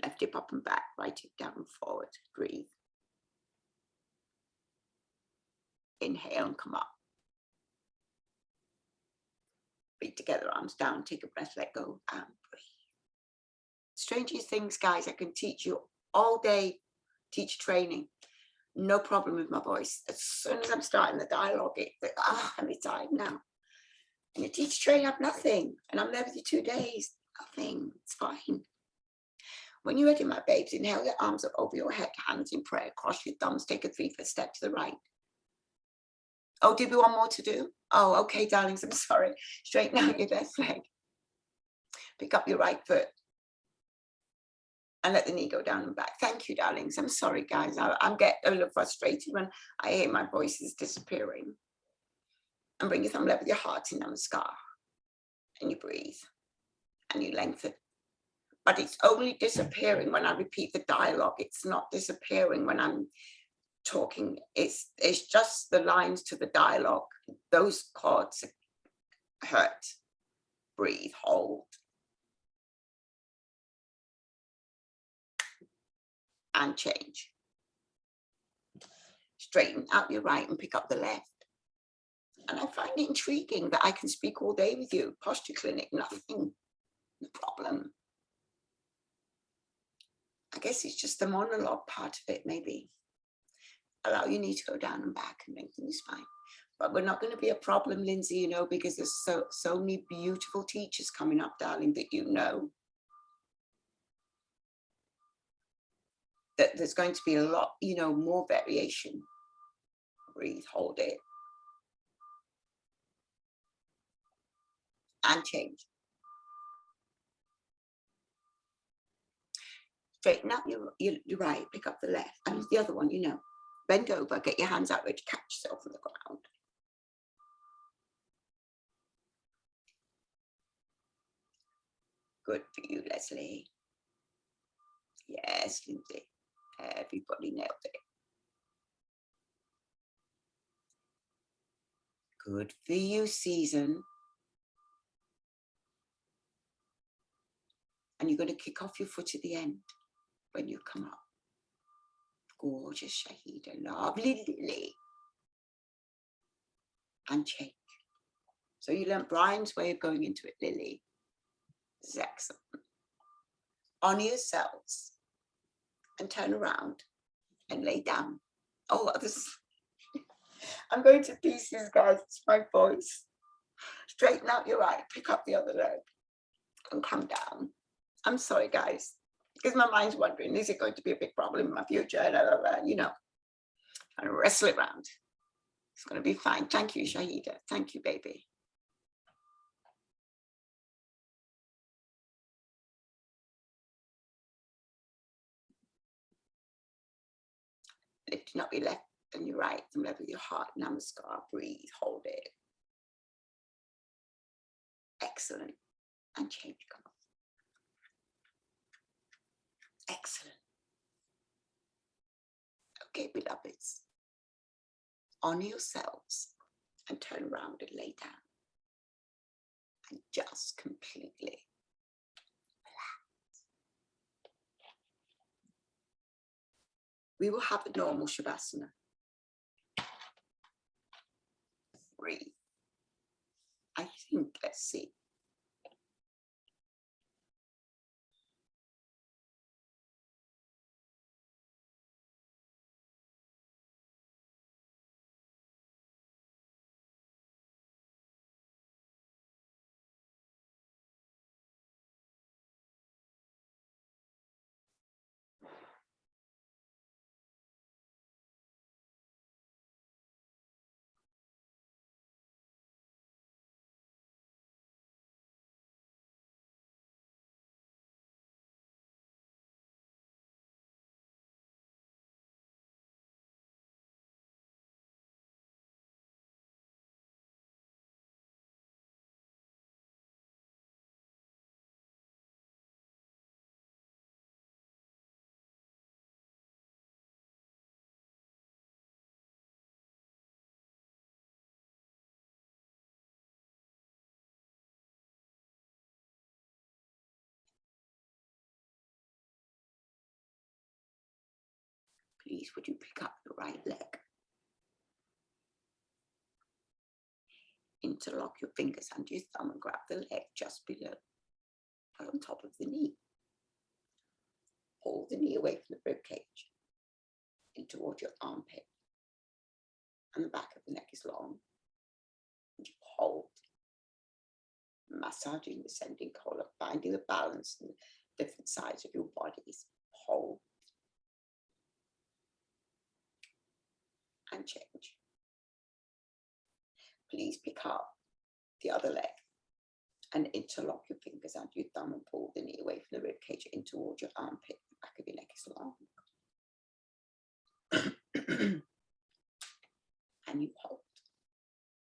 Left hip up and back, right hip down and forward. Breathe. Inhale and come up. Feet together, arms down, take a breath, let go, and breathe. Strangest things, guys, I can teach you all day, teach training. No problem with my voice. As soon as I'm starting the dialogue, it's like, I'm tired now. And you teach train, I have nothing. And I'm there with you 2 days, nothing, it's fine. When you're ready, my babes, inhale your arms up over your head, hands in prayer, cross your thumbs, take a 3-4 step to the right. Oh, did we want more to do? Oh, okay, darlings, I'm sorry. Straighten out your left leg. Pick up your right foot. And let the knee go down and back. Thank you, darlings. I'm sorry, guys. I'm getting a little frustrated when I hear my voice is disappearing. And bring your thumb level with your heart in namaskar. And you breathe. And you lengthen. But it's only disappearing when I repeat the dialogue. It's not disappearing when I'm talking. It's just the lines to the dialogue. Those chords hurt. Breathe, hold. And change. Straighten out your right and pick up the left. And I find it intriguing that I can speak all day with you. Posture clinic, nothing, no problem. I guess it's just the monologue part of it, maybe. Allow your knee to go down and back and lengthen your spine. But we're not going to be a problem, Lindsay, you know, because there's so many beautiful teachers coming up, darling, that you know. That there's going to be a lot, you know, more variation. Breathe, hold it. And change. Straighten up your right, pick up the left. And the other one, you know. Bend over, get your hands out ready to catch yourself on the ground. Good for you, Leslie. Yes, Lindsay. Everybody nailed it. Good for you, Season. And you're going to kick off your foot at the end when you come up. Gorgeous, Shahida. Lovely, Lily. And change. So you learned Brian's way of going into it, Lily. This is excellent. Honor yourselves and turn around and lay down. Oh, I'm going to pieces, guys. It's my voice. Straighten out your right, pick up the other leg and come down. I'm sorry, guys, because my mind's wondering, is it going to be a big problem in my future? You know, and wrestle it around. It's going to be fine. Thank you, Shahida. Thank you, baby. Lifting up your left and your right, and level your heart. Namaskar. Breathe. Hold it. Excellent. And change. Come on. Excellent. Okay, beloveds. Honor yourselves and turn around and lay down. And just completely relax. We will have a normal Shavasana. Breathe. I think, let's see. Please, would you pick up your right leg? Interlock your fingers under your thumb and grab the leg just below, on top of the knee. Hold the knee away from the rib cage in towards your armpit. And the back of the neck is long. And you hold, massaging the ascending collar, finding the balance in the different sides of your bodies. Hold. And change. Please pick up the other leg and interlock your fingers under your thumb and pull the knee away from the rib cage in towards your armpit. The back of your neck is long. And you hold,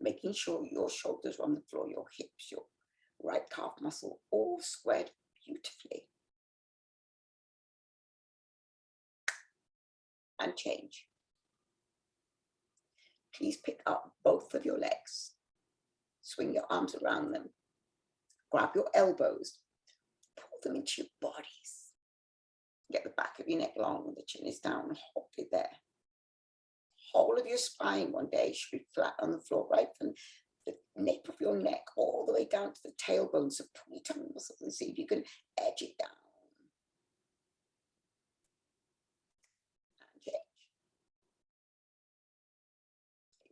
making sure your shoulders are on the floor, your hips, your right calf muscle, all squared beautifully. And change. Please pick up both of your legs. Swing your arms around them. Grab your elbows. Pull them into your bodies. Get the back of your neck long, the chin is down, hold it there. Whole of your spine one day should be flat on the floor, right from the nape of your neck all the way down to the tailbone. So pull your tummy muscles and see if you can edge it down. And change.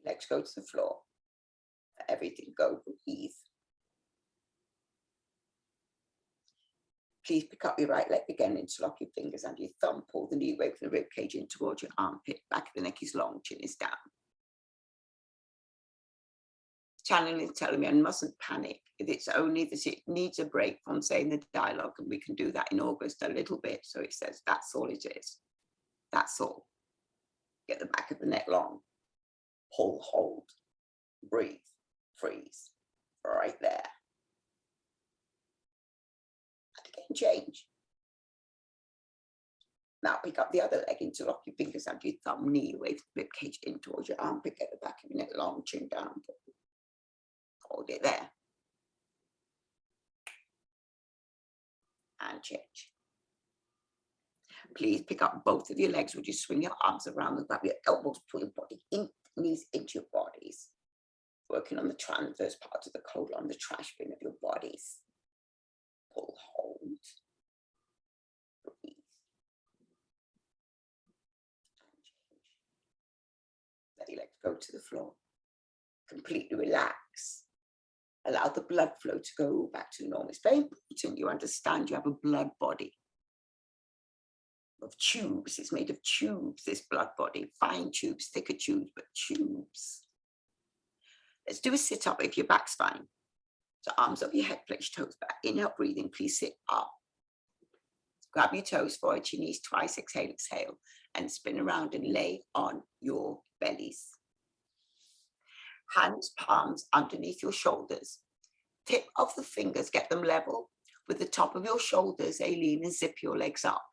Legs go to the floor. Everything go, breathe. Please pick up your right leg again, interlock your fingers under your thumb, pull the knee away from the rib cage in towards your armpit, back of the neck is long, chin is down. Channeling is telling me I mustn't panic. If it's only that it needs a break from saying the dialogue, and we can do that in August a little bit. So it says, that's all it is. That's all. Get the back of the neck long, pull, hold, breathe, freeze, right there. Change. Now pick up the other leg, interlock your fingers under your thumb, knee away from the rib cage in towards your armpit, get the back of your neck long, chin down, hold it there. And change. Please pick up both of your legs. Would you swing your arms around and grab your elbows, pull your body in, knees into your bodies. Working on the transverse part of the colon, the trash bin of your bodies. Pull, hold, breathe, and change. Let your legs go to the floor. Completely relax. Allow the blood flow to go back to normal. It's very important you understand you have a blood body of tubes. It's made of tubes, this blood body. Fine tubes, thicker tubes, but tubes. Let's do a sit-up if your back's fine. So arms over your head, flex your toes back. Inhale, breathing, please sit up. Grab your toes forward, your knees twice, exhale, exhale, and spin around and lay on your bellies. Hands, palms underneath your shoulders. Tip of the fingers, get them level with the top of your shoulders, Aileen, and zip your legs up.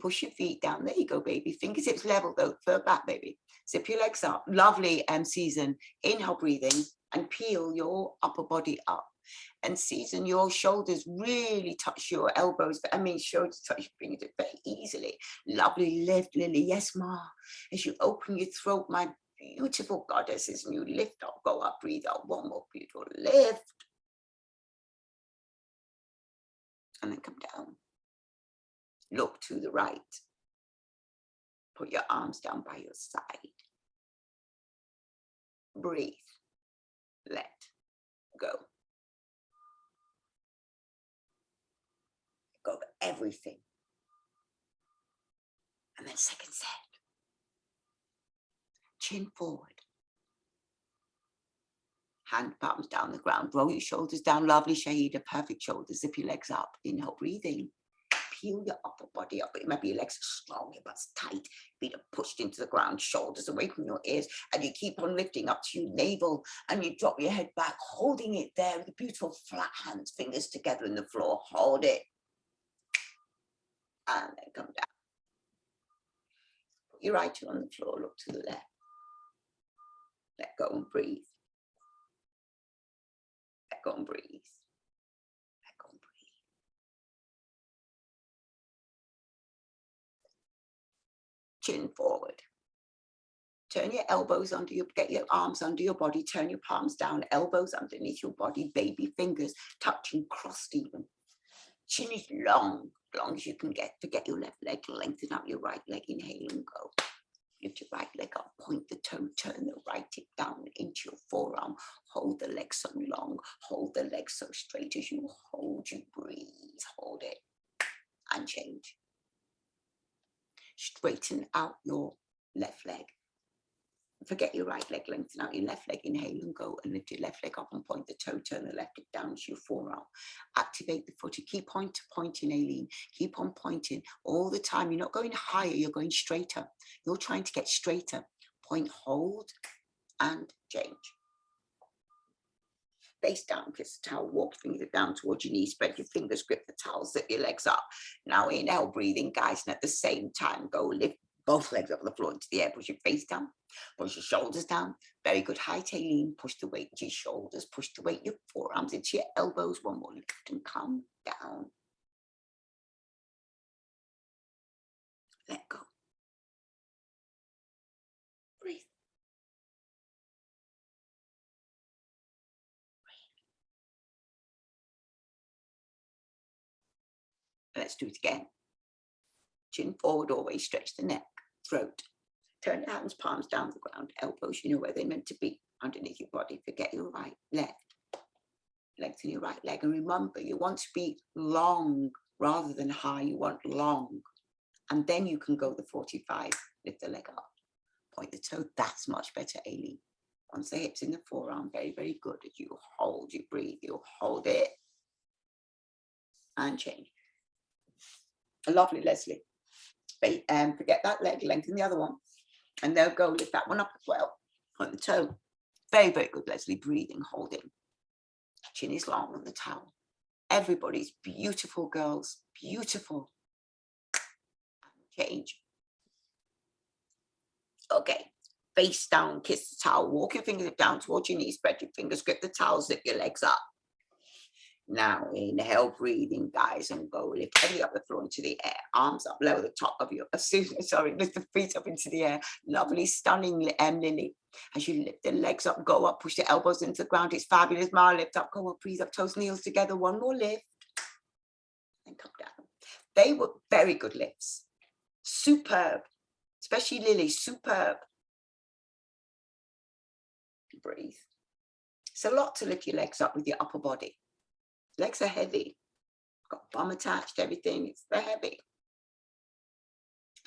Push your feet down. There you go, baby. Fingertips level though, fur back, baby. Zip your legs up. Lovely, Season. Inhale, breathing, and peel your upper body up. And Season, your shoulders really touch your elbows. Shoulders touch your fingertips very easily. Lovely, lift, Lily. Yes, Ma. As you open your throat, my beautiful goddesses, and you lift up, go up, breathe out. One more beautiful lift. And then come down. Look to the right. Put your arms down by your side. Breathe. Let go. Go over everything. And then second set. Chin forward. Hand palms down the ground. Roll your shoulders down. Lovely, Shahida. Perfect shoulders. Zip your legs up. Inhale, breathing. Peel your upper body up. It might be your legs strong, your butt's tight, feet are pushed into the ground, shoulders away from your ears, and you keep on lifting up to your navel, and you drop your head back, holding it there with the beautiful flat hands, fingers together in the floor. Hold it. And then come down. Put your right heel on the floor, look to the left. Let go and breathe. Let go and breathe. Let go and breathe. chin forward. Turn your elbows under your, get your arms under your body, turn your palms down, elbows underneath your body, baby fingers touching, crossed even. Chin is long, long as you can get. Forget your left leg, lengthen out your right leg, inhale and go. Lift your right leg up, point the toe, turn the right hip down into your forearm. Hold the leg so long, hold the leg so straight as you hold, you breathe, hold it and change. Straighten out your left leg. Forget your right leg, lengthen out your left leg, inhale and go, and lift your left leg up and point the toe, turn the left hip down to your forearm. Activate the foot, keep pointing, Aileen, keep on pointing all the time. You're not going higher, you're going straighter. You're trying to get straighter. Point, hold, and change. Face down, kiss the towel, walk fingers down towards your knees, spread your fingers, grip the towel, zip your legs up. Now inhale, breathing, guys, and at the same time, go lift both legs up on the floor into the air, push your face down, push your shoulders down. Very good, height, Aileen, push the weight to your shoulders, push the weight, your forearms into your elbows, one more lift and come down. Let go. Breathe. Let's do it again. Chin forward, always stretch the neck, throat. Turn your hands, palms down the ground, elbows, you know where they're meant to be, underneath your body. Forget your right, left. Lengthen your right leg. And remember, you want to be long rather than high. You want long. And then you can go the 45. Lift the leg up. Point the toe. That's much better, Aileen. Once the hips in the forearm, very, very good. As you hold, you breathe, you hold it. And change. Lovely, Leslie. Forget that leg, lengthen the other one. And they'll go lift that one up as well. Point the toe. Very, very good, Leslie. Breathing, holding. Chin is long on the towel. Everybody's beautiful, girls. Beautiful. And change. Okay. Face down, kiss the towel. Walk your fingers down towards your knees. Spread your fingers, grip the towel, zip your legs up. Now inhale, breathing, guys, and go lift heavy up the floor into the air. Arms up, lower the top of your, sorry, lift the feet up into the air. Lovely, stunning, Lily. As you lift the legs up, go up, push the elbows into the ground. It's fabulous. Mara, lift up, go up, breathe up, toes and heels together. One more lift. And come down. They were very good lifts. Superb. Especially Lily, superb. Breathe. It's a lot to lift your legs up with your upper body. Legs are heavy. Got bum attached, everything. They're heavy.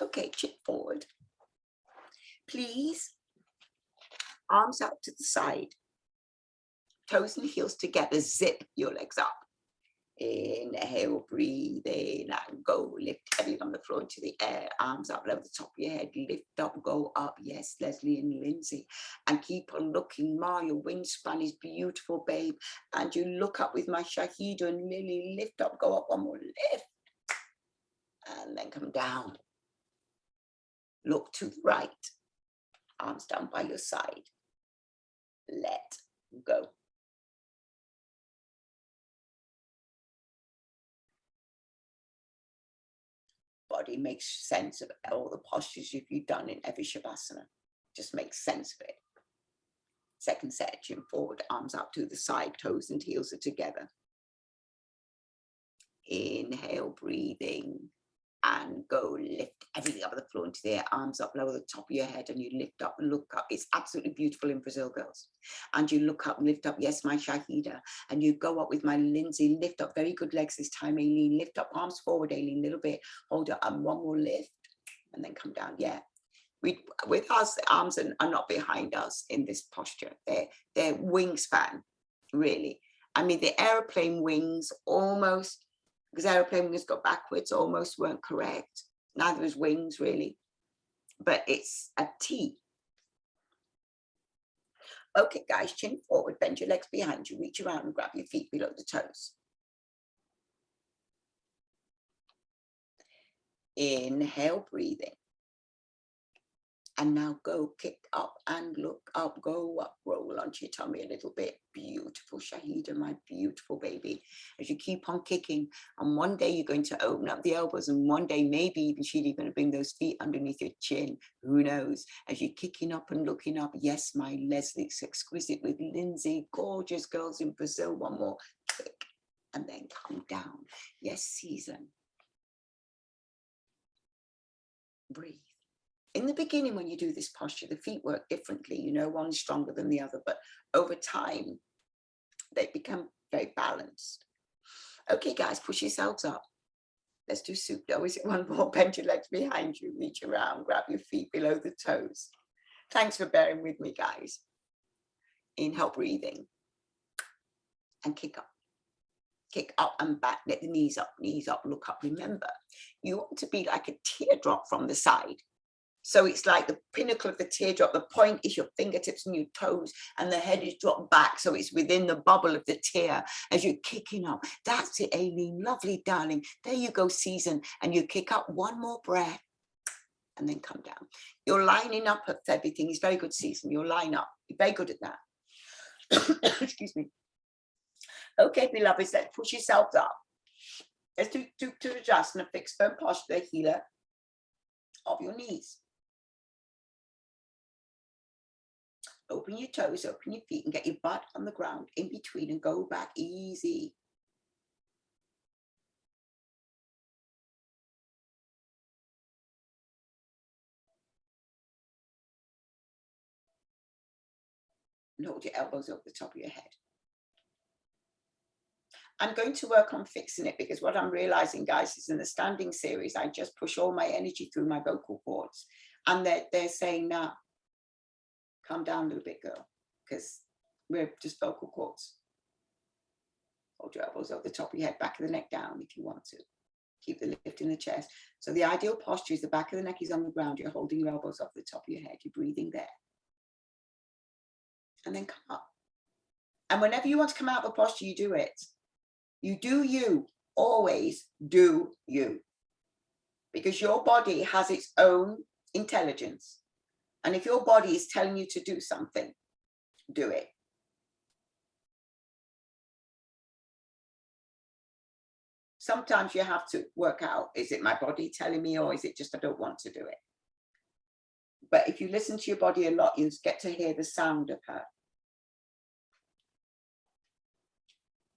Okay, chin forward. Please, arms out to the side. Toes and heels together. Zip your legs up. Inhale, breathe in and go. Lift heavy on the floor into the air. Arms up, level the top of your head. Lift up, go up. Yes, Leslie and Lindsay. And keep on looking. Ma, your wingspan is beautiful, babe. And you look up with my Shahida and Lily. Lift up, go up. One more lift. And then come down. Look to the right. Arms down by your side. Let go. Body makes sense of all the postures you've done in every Shavasana. Just makes sense of it. Second set, chin forward, arms up to the side, toes and heels are together. Inhale, breathing, and go lift everything up on the floor into the air, arms up, lower the top of your head, and you lift up and look up. It's absolutely beautiful in Brazil, girls. And you look up, lift up, yes, my Shahida, and you go up with my Lindsay, lift up, very good legs this time, Aileen, lift up, arms forward, Aileen, a little bit, hold it, and one more lift, and then come down, yeah. With us, the arms are not behind us in this posture. They're wingspan, really. I mean, the airplane wings almost, because airplane wings go backwards, almost weren't correct. Neither is wings, really. But it's a T. Okay, guys, chin forward, bend your legs behind you, reach around and grab your feet below the toes. Inhale, breathing. And now go kick up and look up, go up, roll onto your tummy a little bit. Beautiful, Shahida, my beautiful baby. As you keep on kicking, and one day you're going to open up the elbows, and one day maybe even she's going to bring those feet underneath your chin. Who knows? As you're kicking up and looking up, yes, my Leslie, it's exquisite with Lindsay, gorgeous girls in Brazil. One more click, and then come down. Yes, Season. Breathe. In the beginning, when you do this posture, the feet work differently. You know, one's stronger than the other, but over time, they become very balanced. Okay, guys, push yourselves up. Let's do soup dough. Is it one more? Bend your legs behind you, reach around, grab your feet below the toes. Thanks for bearing with me, guys. Inhale, breathing, and kick up. Kick up and back, let the knees up, look up. Remember, you want to be like a teardrop from the side. So it's like the pinnacle of the teardrop. The point is your fingertips and your toes, and the head is dropped back. So it's within the bubble of the tear as you're kicking up. That's it, Aileen. Lovely, darling. There you go, Season. And you kick up, one more breath, and then come down. You're lining up at everything. It's very good, Season. You'll line up. You're very good at that. Excuse me. Okay, beloveds, let's push yourselves up. Let's do to adjust and a fixed firm posture, healer of your knees. Open your toes, open your feet, and get your butt on the ground in between and go back easy. And hold your elbows over the top of your head. I'm going to work on fixing it, because what I'm realizing, guys, is in the standing series, I just push all my energy through my vocal cords. And they're saying, nah, calm down a little bit, girl, because we're just vocal cords. Hold your elbows over the top of your head, back of the neck down if you want to. Keep the lift in the chest. So the ideal posture is the back of the neck is on the ground. You're holding your elbows off the top of your head. You're breathing there. And then come up. And whenever you want to come out of a posture, you do it. You do you. Always do you. Because your body has its own intelligence. And if your body is telling you to do something, do it. Sometimes you have to work out, is it my body telling me, or is it just I don't want to do it? But if you listen to your body a lot, you get to hear the sound of her.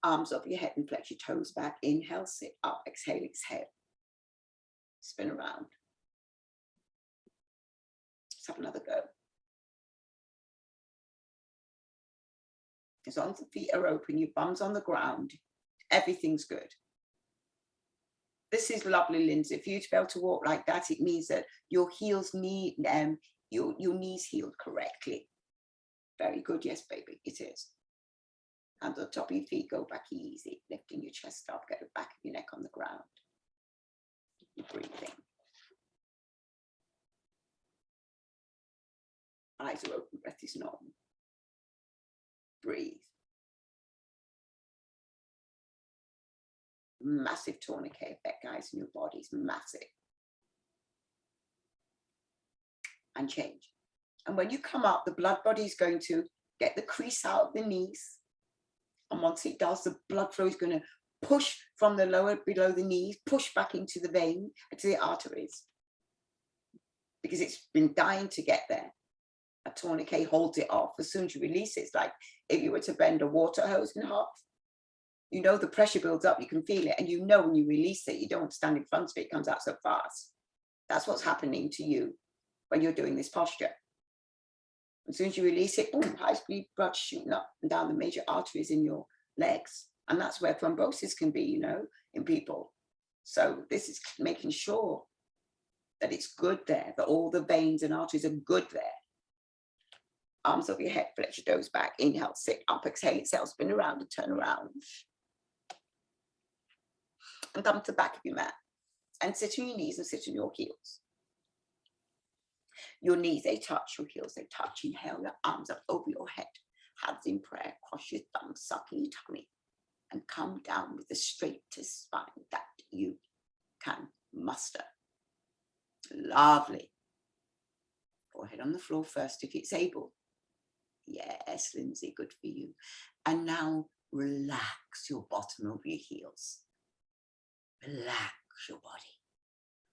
Arms over your head and flex your toes back. Inhale, sit up, exhale, exhale. Spin around. Let's have another go. As long as the feet are open, your bum's on the ground, everything's good. This is lovely, Lindsay. For you to be able to walk like that, it means that your heels need, your knees healed correctly. Very good, yes, baby, it is. And the top of your feet, go back easy, lifting your chest up, get the back of your neck on the ground. You're breathing. Eyes are open, breath is normal. Breathe. Massive tourniquet effect, guys, in your body is massive. And change. And when you come up, the blood body is going to get the crease out of the knees. And once it does, the blood flow is going to push from the lower below the knees, push back into the vein, into the arteries. Because it's been dying to get there. A tourniquet holds it off. As soon as you release it, it's like if you were to bend a water hose in half. You know the pressure builds up, you can feel it. And you know when you release it, you don't stand in front of it, it comes out so fast. That's what's happening to you when you're doing this posture. As soon as you release it, boom, high speed blood shooting up and down the major arteries in your legs. And that's where thrombosis can be, you know, in people. So this is making sure that it's good there, that all the veins and arteries are good there. Arms over your head, flex your toes back. Inhale, sit up, exhale, exhale, spin around and turn around. And come to the back of your mat. And sit on your knees and sit on your heels. Your knees, they touch, your heels, they touch. Inhale, your arms up over your head. Hands in prayer, cross your thumbs, suck in your tummy. And come down with the straightest spine that you can muster. Lovely. Forehead on the floor first if it's able. Yes, Lindsay, good for you. And now relax your bottom of your heels. Relax your body.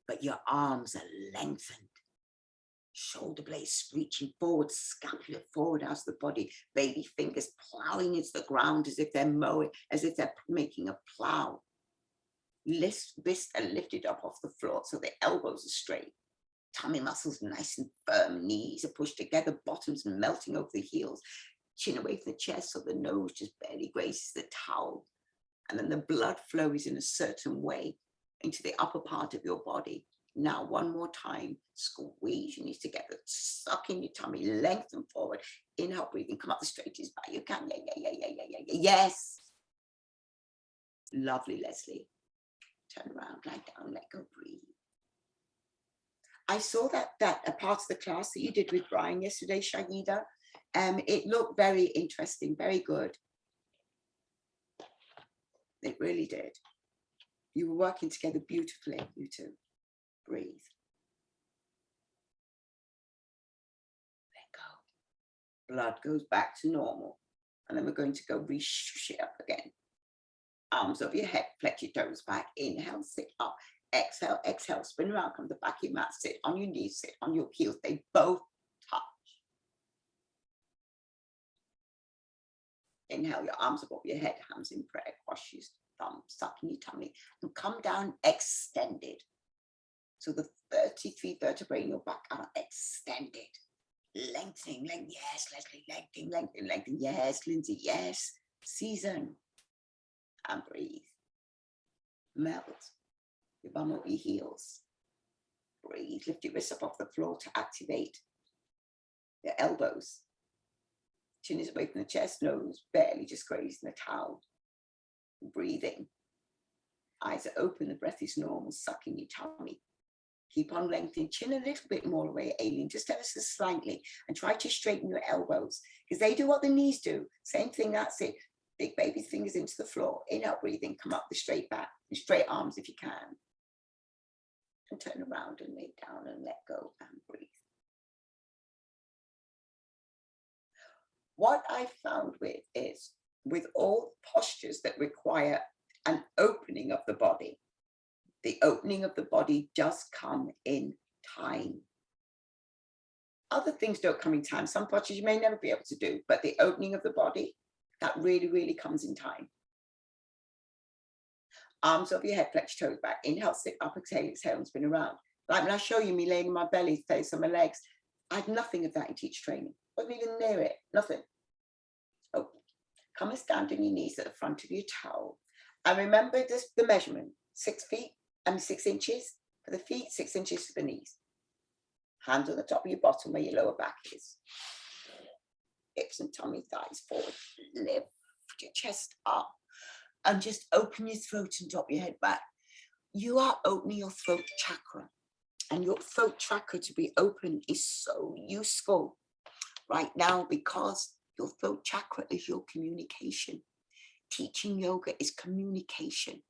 But your arms are lengthened. Shoulder blades reaching forward, scapula forward out of the body, baby fingers plowing into the ground as if they're mowing, as if they're making a plow. Wrists are lifted up off the floor so the elbows are straight. Tummy muscles nice and firm, knees are pushed together, bottoms melting over the heels, chin away from the chest so the nose just barely grazes the towel. And then the blood flow is in a certain way into the upper part of your body. Now, one more time, squeeze your knees together, suck in your tummy, lengthen forward, inhale, breathing, come up the straightest back you can. Yeah. Yes. Lovely, Leslie. Turn around, lie down, let go, breathe. I saw that a part of the class that you did with Brian yesterday, Shahida. It looked very interesting, very good. It really did. You were working together beautifully, you two. Breathe. Let go. Blood goes back to normal. And then we're going to go re-shush it up again. Arms over your head, flex your toes back. Inhale, sit up. Exhale, exhale, spin around, come to the back of your mat, sit on your knees, sit on your heels. They both touch. Inhale, your arms above your head, hands in prayer, cross your thumbs, suck in your tummy, and come down extended. So the 33 vertebrae in your back are extended. Lengthening, yes, Leslie, lengthening, yes, Lindsay, yes. Season. And breathe. Melt your bum over your heels. Breathe, lift your wrists up off the floor to activate your elbows. Chin is away from the chest, nose barely just grazing the towel. Breathing. Eyes are open, the breath is normal, sucking your tummy. Keep on lengthening, chin a little bit more away, Aileen, just ever so slightly, and try to straighten your elbows, because they do what the knees do. Same thing, that's it. Big baby fingers into the floor. Inhale, breathing, come up the straight back, and straight arms if you can. And turn around and lay down and let go and breathe. What I found with all postures that require an opening of the body, the opening of the body does come in time. Other things don't come in time. Some postures you may never be able to do, but the opening of the body, that really, really comes in time. Arms over your head, flex your toes back. Inhale, sit up, exhale, and spin around. Like when I show you me laying on my belly, face on my legs, I had nothing of that in teacher training. Wasn't even near it, nothing. Oh, come and stand on your knees at the front of your towel. And remember this, the measurement, 6 inches for the feet, 6 inches for the knees. Hands on the top of your bottom where your lower back is. Hips and tummy, thighs forward. Lift your chest up and just open your throat and drop your head back. You are opening your throat chakra, and your throat chakra to be open is so useful right now because your throat chakra is your communication. Teaching yoga is communication.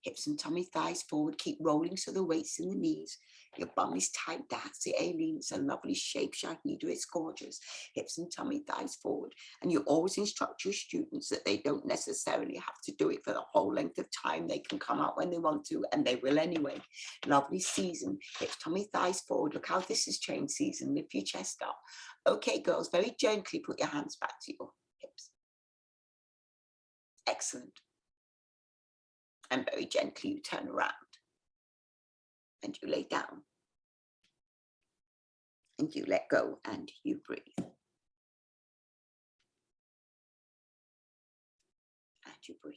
Hips and tummy, thighs forward, keep rolling so the weight's in the knees. Your bum is tight, that's it, Aileen. It's a lovely shape, Shahida, it's gorgeous. Hips and tummy, thighs forward. And you always instruct your students that they don't necessarily have to do it for the whole length of time. They can come out when they want to, and they will anyway. Lovely season. Hips, tummy, thighs forward. Look how this has changed, season. Lift your chest up. Okay, girls, very gently put your hands back to your hips. Excellent. And very gently you turn around and you lay down and you let go and you breathe. And you breathe.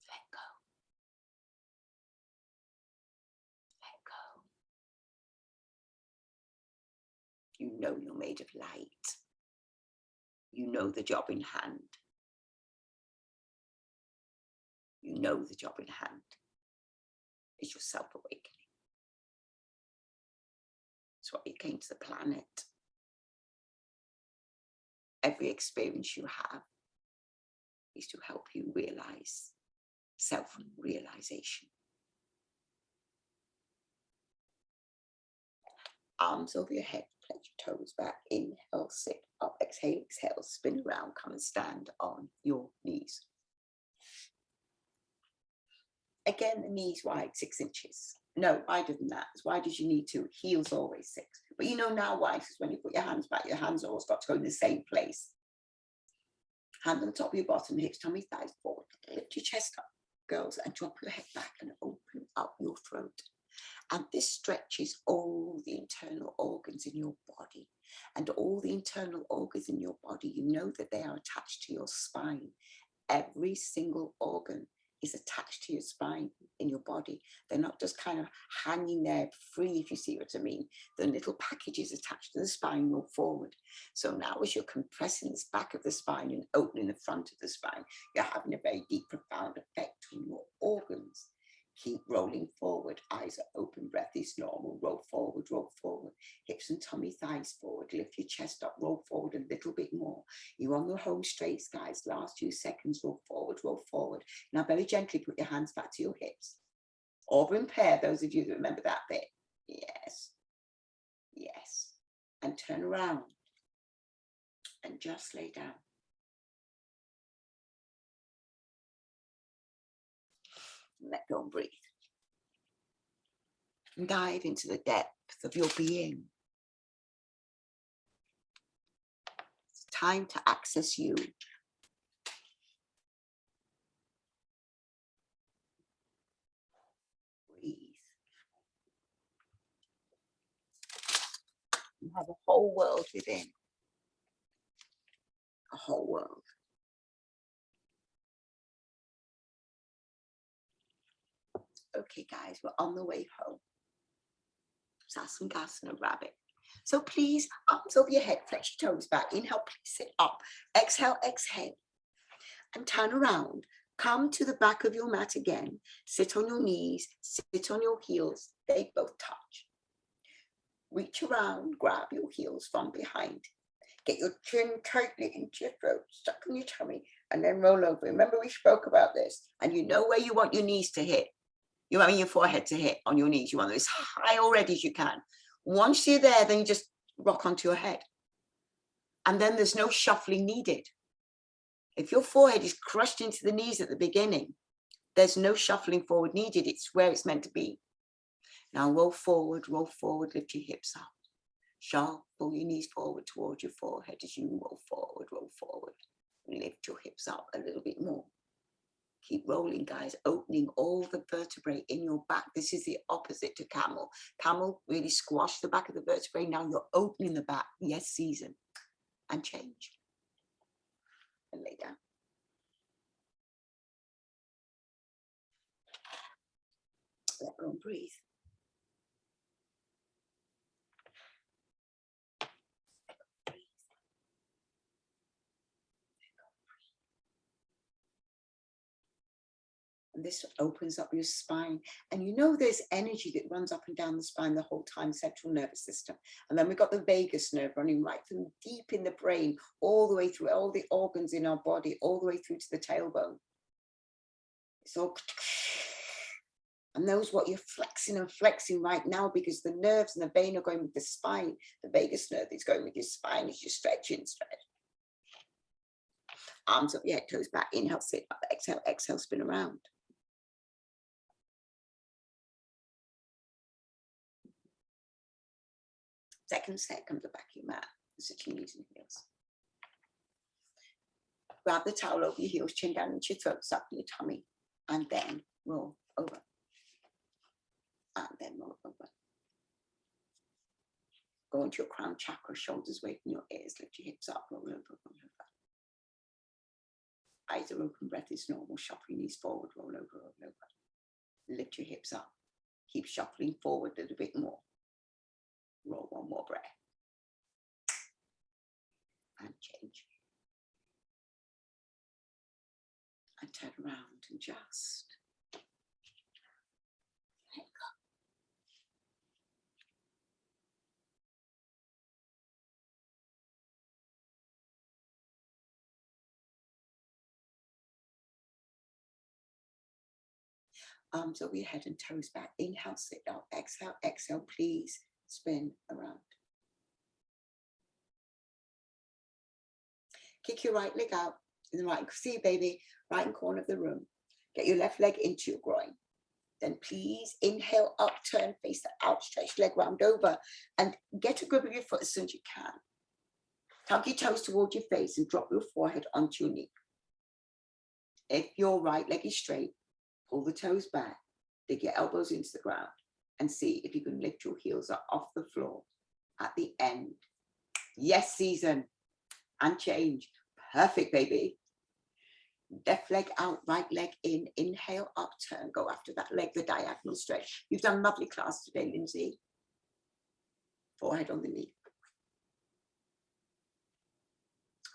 Let go. Let go. You know you're made of light. You know the job in hand. You know the job in hand is your self-awakening. That's why you came to the planet. Every experience you have is to help you realize self-realization. Arms over your head, place your toes back. Inhale, sit up. Exhale, exhale, spin around. Come and stand on your knees. Again, the knees wide, 6 inches. No, wider than that. As wide as you need to. Heels always 6. But you know now why, because when you put your hands back, your hands always got to go in the same place. Hand on the top of your bottom, hips, tummy, thighs forward. Lift your chest up, girls, and drop your head back and open up your throat. And this stretches all the internal organs in your body. And all the internal organs in your body, you know that they are attached to your spine. Every single organ is attached to your spine in your body. They're not just kind of hanging there free, if you see what I mean. The little packages attached to the spine roll forward. So now as you're compressing this back of the spine and opening the front of the spine, you're having a very deep, profound effect on your organs. Keep rolling forward, eyes are open, breath is normal, roll forward, hips and tummy, thighs forward, lift your chest up, roll forward a little bit more. You're on your home straight, guys, last few seconds, roll forward. Now very gently put your hands back to your hips, or in pair, those of you that remember that bit. Yes, yes, and turn around and just lay down. Let go and breathe. And dive into the depth of your being. It's time to access you. Breathe. You have a whole world within. A whole world. Okay, guys, we're on the way home. Sass and gas and a rabbit. So please, arms over your head, flex your toes back. Inhale, please sit up. Exhale, exhale. And turn around. Come to the back of your mat again. Sit on your knees, sit on your heels. They both touch. Reach around, grab your heels from behind. Get your chin tightly into your throat, stuck in your tummy, and then roll over. Remember we spoke about this. And you know where you want your knees to hit. You want your forehead to hit on your knees. You want them as high already as you can. Once you're there, then you just rock onto your head. And then there's no shuffling needed. If your forehead is crushed into the knees at the beginning, there's no shuffling forward needed. It's where it's meant to be. Now roll forward, lift your hips up. Pull your knees forward towards your forehead as you roll forward. Lift your hips up a little bit more. Keep rolling, guys, opening all the vertebrae in your back. This is the opposite to camel. Camel really squash the back of the vertebrae. Now you're opening the back. Yes, season. And change. And lay down. Let go and breathe. And this opens up your spine. And you know there's energy that runs up and down the spine the whole time, central nervous system. And then we've got the vagus nerve running right from deep in the brain, all the way through all the organs in our body, all the way through to the tailbone. It's all... And knows what you're flexing and flexing right now, because the nerves and the vein are going with the spine. The vagus nerve is going with your spine as you stretch and stretch. Arms up your head, toes back. Inhale, sit up. Exhale, exhale, spin around. Second set, come to the back of your mat. Sit your knees and heels. Grab the towel over your heels, chin down into your throat, suck in your tummy, and then roll over. And then roll over. Go into your crown chakra, shoulders away from your ears, lift your hips up, roll over, roll over. Eyes are open, breath is normal, shuffle your knees forward, roll over, roll over. Lift your hips up, keep shuffling forward a little bit more. Roll one more breath. And change. And turn around and just let go. Arms over your head and toes back. Inhale, sit up. Exhale, exhale, please spin around. Kick your right leg out in the right, see baby, right hand corner of the room. Get your left leg into your groin. Then please inhale, up, turn, face the outstretched leg round over and get a grip of your foot as soon as you can. Tuck your toes towards your face and drop your forehead onto your knee. If your right leg is straight, pull the toes back, dig your elbows into the ground and see if you can lift your heels up off the floor at the end. Yes, season. And change. Perfect, baby. Left leg out, right leg in. Inhale, up, turn. Go after that leg, the diagonal stretch. You've done lovely class today, Lindsay. Forehead on the knee.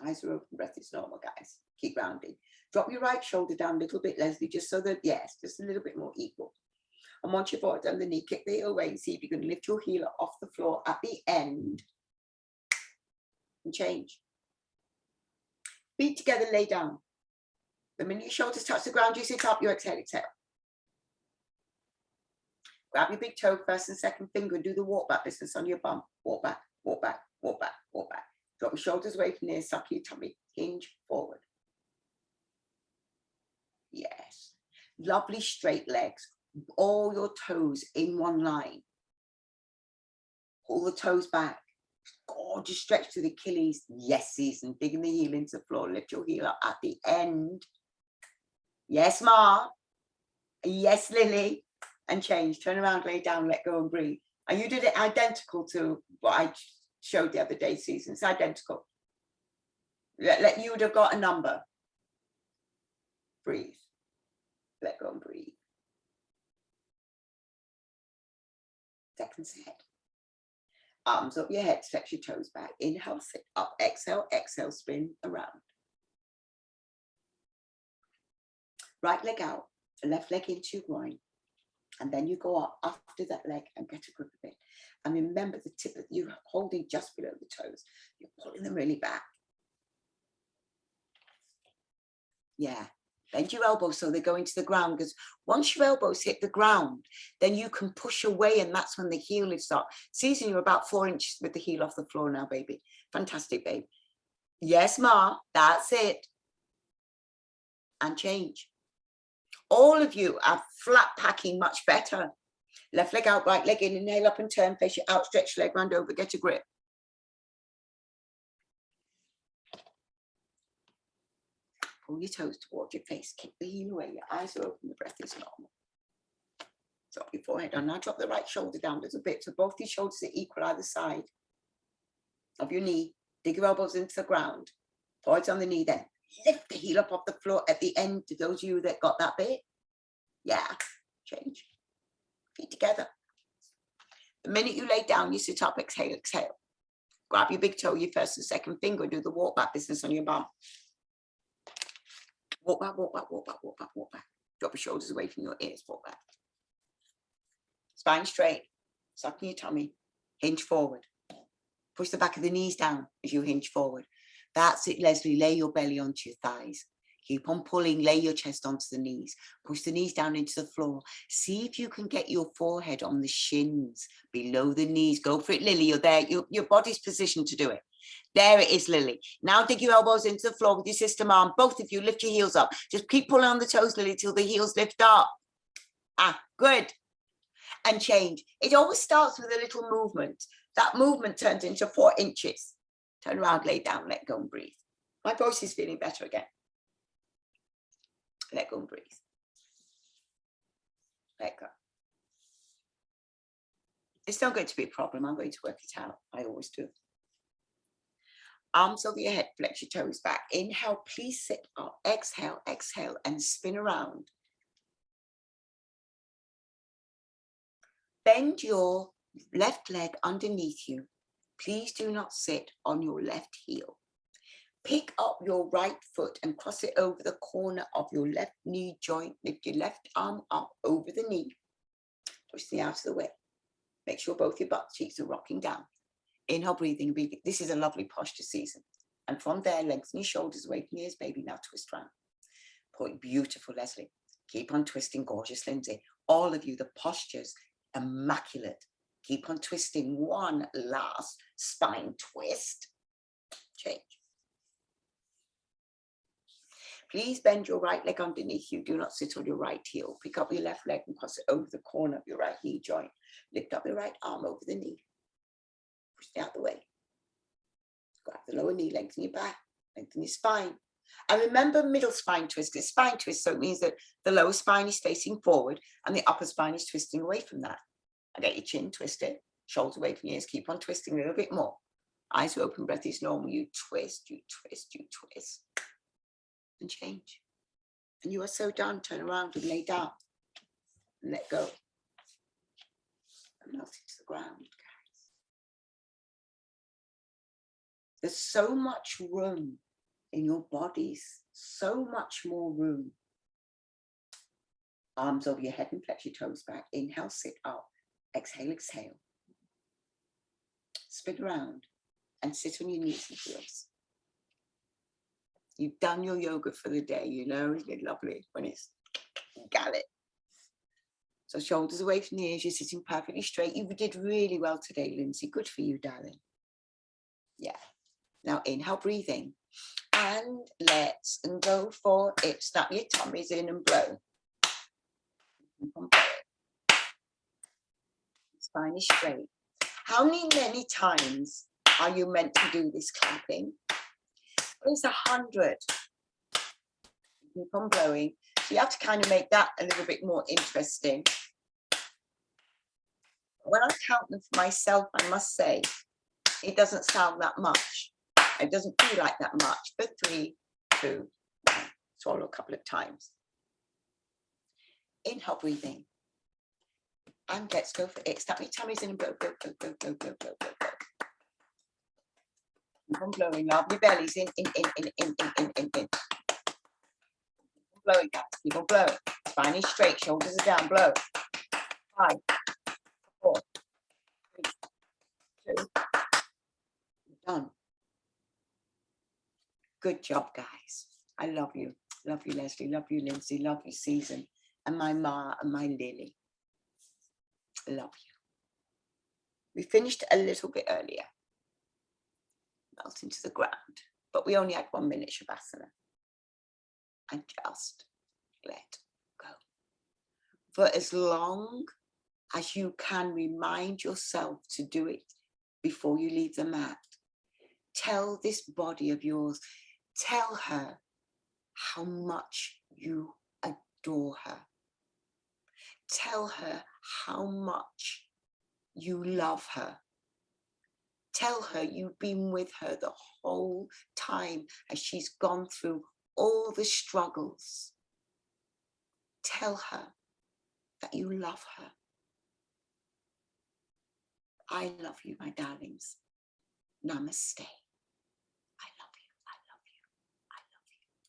Eyes are open, breath is normal, guys. Keep rounding. Drop your right shoulder down a little bit, Leslie, just so that, yes, just a little bit more equal. And once you've done the knee, kick the heel away and see if you can lift your heel off the floor at the end. And change. Feet together, lay down. The minute your shoulders touch the ground, you sit up, you exhale, exhale. Grab your big toe, first and second finger, and do the walk back business on your bum. Walk back, walk back, walk back, walk back. Drop your shoulders away from there, suck your tummy, hinge forward. Yes. Lovely straight legs. All your toes in one line. Pull the toes back. Gorgeous stretch to the Achilles. Yes, season. Digging the heel into the floor. Lift your heel up at the end. Yes, Ma. Yes, Lily. And change. Turn around, lay down, let go and breathe. And you did it identical to what I showed the other day, Susan. It's identical. You would have got a number. Breathe. Let go and breathe. Second set. Arms up your head, stretch your toes back. Inhale, sit up. Exhale, exhale, spin around. Right leg out, left leg into your groin. And then you go up after that leg and get a grip of it. And remember the tip that you're holding just below the toes. You're pulling them really back. Yeah. Bend your elbows so they go into the ground, because once your elbows hit the ground, then you can push away, and that's when the heel lifts up. Susan, you're about 4 inches with the heel off the floor now, baby. Fantastic, babe. Yes, Ma, that's it. And change. All of you are flat packing much better. Left leg out, right leg in, inhale up and turn, face your outstretched leg round over, get a grip. Pull your toes towards your face, kick the heel away, your eyes are open, the breath is normal. Drop your forehead on. Now drop the right shoulder down a little bit so both your shoulders are equal either side of your knee. Dig your elbows into the ground. Forehead's on the knee, then lift the heel up off the floor at the end. To those of you that got that bit, yeah, change. Feet together. The minute you lay down, you sit up, exhale, exhale. Grab your big toe, your first and second finger, do the walk back business on your bum. Walk back, walk back, walk back, walk back, walk back. Drop your shoulders away from your ears, walk back. Spine straight, sucking your tummy, hinge forward. Push the back of the knees down as you hinge forward. That's it, Leslie. Lay your belly onto your thighs. Keep on pulling, lay your chest onto the knees. Push the knees down into the floor. See if you can get your forehead on the shins, below the knees. Go for it, Lily. You're there. Your body's positioned to do it. There it is, Lily. Now dig your elbows into the floor with your sister arm. Both of you lift your heels up. Just keep pulling on the toes, Lily, till the heels lift up. Ah, good. And change. It always starts with a little movement. That movement turns into 4 inches. Turn around, lay down, let go and breathe. My voice is feeling better again. Let go and breathe. Let go. It's not going to be a problem. I'm going to work it out. I always do. Arms over your head, flex your toes back. Inhale, please sit up. Exhale, exhale, and spin around. Bend your left leg underneath you. Please do not sit on your left heel. Pick up your right foot and cross it over the corner of your left knee joint. Lift your left arm up over the knee. Push the out of the way. Make sure both your butt cheeks are rocking down. Inhale, breathing. This is a lovely posture, Season. And from there, lengthen your shoulders away from your ears, baby. Now twist round. Point, beautiful, Leslie. Keep on twisting, gorgeous, Lindsay. All of you, the posture's immaculate. Keep on twisting. One last spine twist. Change. Please bend your right leg underneath you. Do not sit on your right heel. Pick up your left leg and cross it over the corner of your right knee joint. Lift up your right arm over the knee. Push it out the way. Grab the lower knee, lengthen your back, lengthen your spine. And remember middle spine twist. It's spine twist, so it means that the lower spine is facing forward and the upper spine is twisting away from that. And get your chin twisted, shoulders away from your ears. Keep on twisting a little bit more. Eyes are open, breath is normal. You twist, you twist, you twist. And change. And you are so done. Turn around and lay down. And let go. And melt into the ground, guys. There's so much room in your bodies. So much more room. Arms over your head and flex your toes back. Inhale, sit up. Exhale, exhale. Spin around and sit on your knees and heels. You've done your yoga for the day, you know, isn't it lovely when it's got it. So shoulders away from the ears, you're sitting perfectly straight. You did really well today, Lindsay. Good for you, darling. Yeah. Now inhale, breathing. And let's go for it. Snap your tummies in and blow. Spine is straight. How many times are you meant to do this clapping? It's 100. Keep on blowing. So you have to kind of make that a little bit more interesting. When I count them for myself, I must say, it doesn't sound that much. It doesn't feel like that much. But 3, 2, 1. Swallow a couple of times. Inhale, breathing. And let's go for it. Snap your tummies in and blow, blow, blow, blow, blow, blow, blow, blow, blow. Keep on blowing. Love your bellies in. Blowing, guys. Keep on blowing. Spine is straight. Shoulders are down. Blow. 5, 4, 3, 2. Done. Good job, guys. I love you. Love you, Leslie. Love you, Lindsay. Love you, Susan. And my Ma and my Lily. Love you. We finished a little bit earlier. Melt into the ground. But we only had 1 minute Shavasana. And just let go. For as long as you can remind yourself to do it before you leave the mat. Tell this body of yours, tell her how much you adore her. Tell her how much you love her. Tell her you've been with her the whole time as she's gone through all the struggles. Tell her that you love her. I love you, my darlings. Namaste.